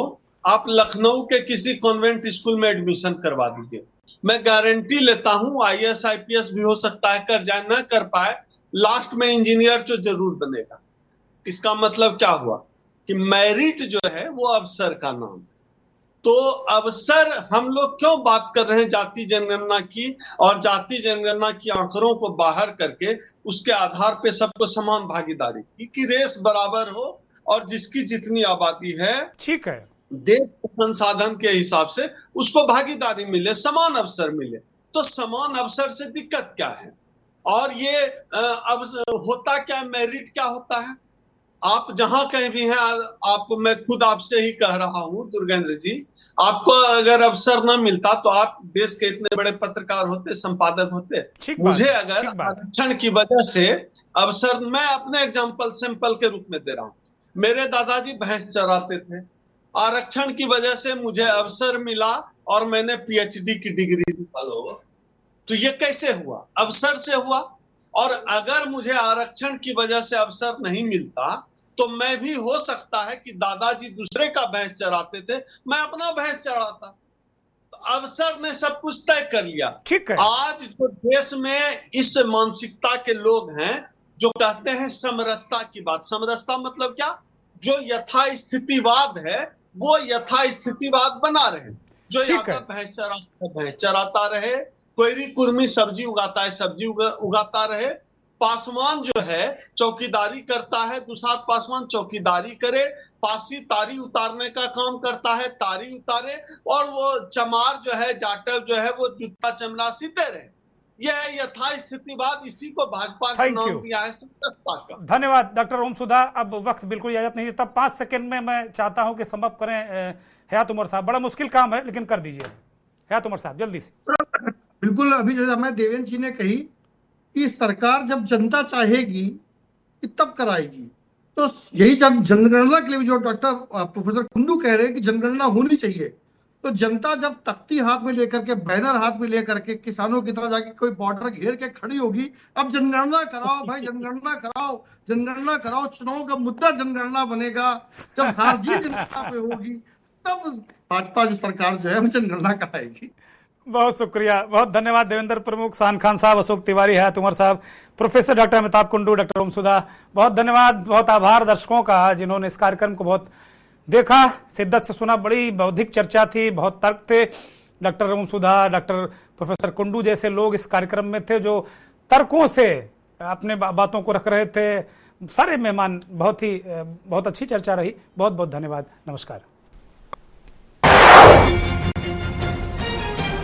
आप लखनऊ के किसी कॉन्वेंट स्कूल में एडमिशन करवा दीजिए, मैं गारंटी लेता हूं IAS IPS भी हो सकता है, कर जाए ना कर पाए, लास्ट में इंजीनियर तो जरूर बनेगा। इसका मतलब क्या हुआ कि मेरिट जो है वो अवसर का नाम है। तो अवसर, हम लोग क्यों बात कर रहे हैं जाति जनगणना की, और जाति जनगणना की आंकड़ों को बाहर करके उसके आधार पे सबको समान भागीदारी की, कि रेस बराबर हो और जिसकी जितनी आबादी है, ठीक है, देश के संसाधन के हिसाब से उसको भागीदारी मिले, समान अवसर मिले। तो समान अवसर से दिक्कत क्या है? और ये अब होता क्या, मेरिट क्या होता है? आप जहां कहीं भी हैं, आपको मैं खुद आपसे ही कह रहा हूं दुर्गेंद्र जी, आपको अगर अवसर न मिलता तो आप देश के इतने बड़े पत्रकार होते, संपादक होते। मुझे अगर आरक्षण की वजह से अवसर, मैं अपने एग्जाम्पल सैंपल के रूप में दे रहा हूं, मेरे दादाजी भैंस चराते थे, आरक्षण की वजह से मुझे अवसर मिला और मैंने पीएचडी की डिग्री ली। तो ये कैसे हुआ? अवसर से हुआ। और अगर मुझे आरक्षण की वजह से अवसर नहीं मिलता तो मैं भी, हो सकता है कि दादाजी दूसरे का भैंस चराते थे, मैं अपना भैंस चराता। तो अवसर ने सब कुछ तय कर लिया। ठीक है। आज जो देश में इस मानसिकता के लोग हैं जो कहते हैं समरसता की बात, समरसता मतलब क्या? जो यथास्थितिवाद है वो यथास्थितिवाद बना रहे, जो यादव भैंस चराता रहे, कोयरी कुर्मी सब्जी उगाता है सब्जी उगाता रहे, पासवान जो है चौकीदारी करता है, दुसाध पासवान चौकीदारी करे, पासी तारी उतारने का काम करता है, तारी उतारे, और वो चमार जो है, जाटव जो है, वो जूता चमड़ा सीते रहे। यह यथास्थितिवाद, इसी को भाजपा ने नाम दिया है समरसता का। धन्यवाद डॉक्टर ओमसुधा। अब वक्त बिल्कुल इजाजत नहीं देता, 5 सेकंड में मैं चाहता हूं कि समाप्त करें। हयात उमर साहब, बड़ा मुश्किल काम है लेकिन कर दीजिए। हयात उमर साहब जल्दी से। बिल्कुल, अभी जैसे हमें देवेंद्र जी ने कही कि सरकार जब जनता चाहेगी तब कराएगी, तो यही जब जनगणना के लिए जो डॉक्टर प्रोफेसर कुंडू कह रहे हैं कि जनगणना होनी चाहिए, तो जनता जब तख्ती हाथ में लेकर के, बैनर हाथ में लेकर के किसानों की तरह जाके कोई बॉर्डर घेर के खड़ी होगी, अब जनगणना कराओ भाई, जनगणना कराओ, जनगणना कराओ, चुनाव का मुद्दा जनगणना बनेगा, जब हार जीत जनता पे होगी तब भाजपा जो सरकार जो है वो जनगणना कराएगी। बहुत शुक्रिया, बहुत धन्यवाद देवेंद्र प्रमुख, शान खान साहब, Ashok Tiwari, Hayat Umar Sahab, professor doctor Amitabh Kundu, doctor Omsudha, बहुत धन्यवाद। बहुत आभार दर्शकों का जिन्होंने इस कार्यक्रम को बहुत देखा, शिद्दत से सुना। बड़ी बौद्धिक चर्चा थी, बहुत तर्क थे। डॉक्टर ओमसुधा, डॉक्टर प्रोफेसर कुंडू जैसे लोग इस कार्यक्रम में थे जो तर्कों से अपने बातों को रख रहे थे। सारे मेहमान, बहुत अच्छी चर्चा रही। बहुत बहुत धन्यवाद। नमस्कार।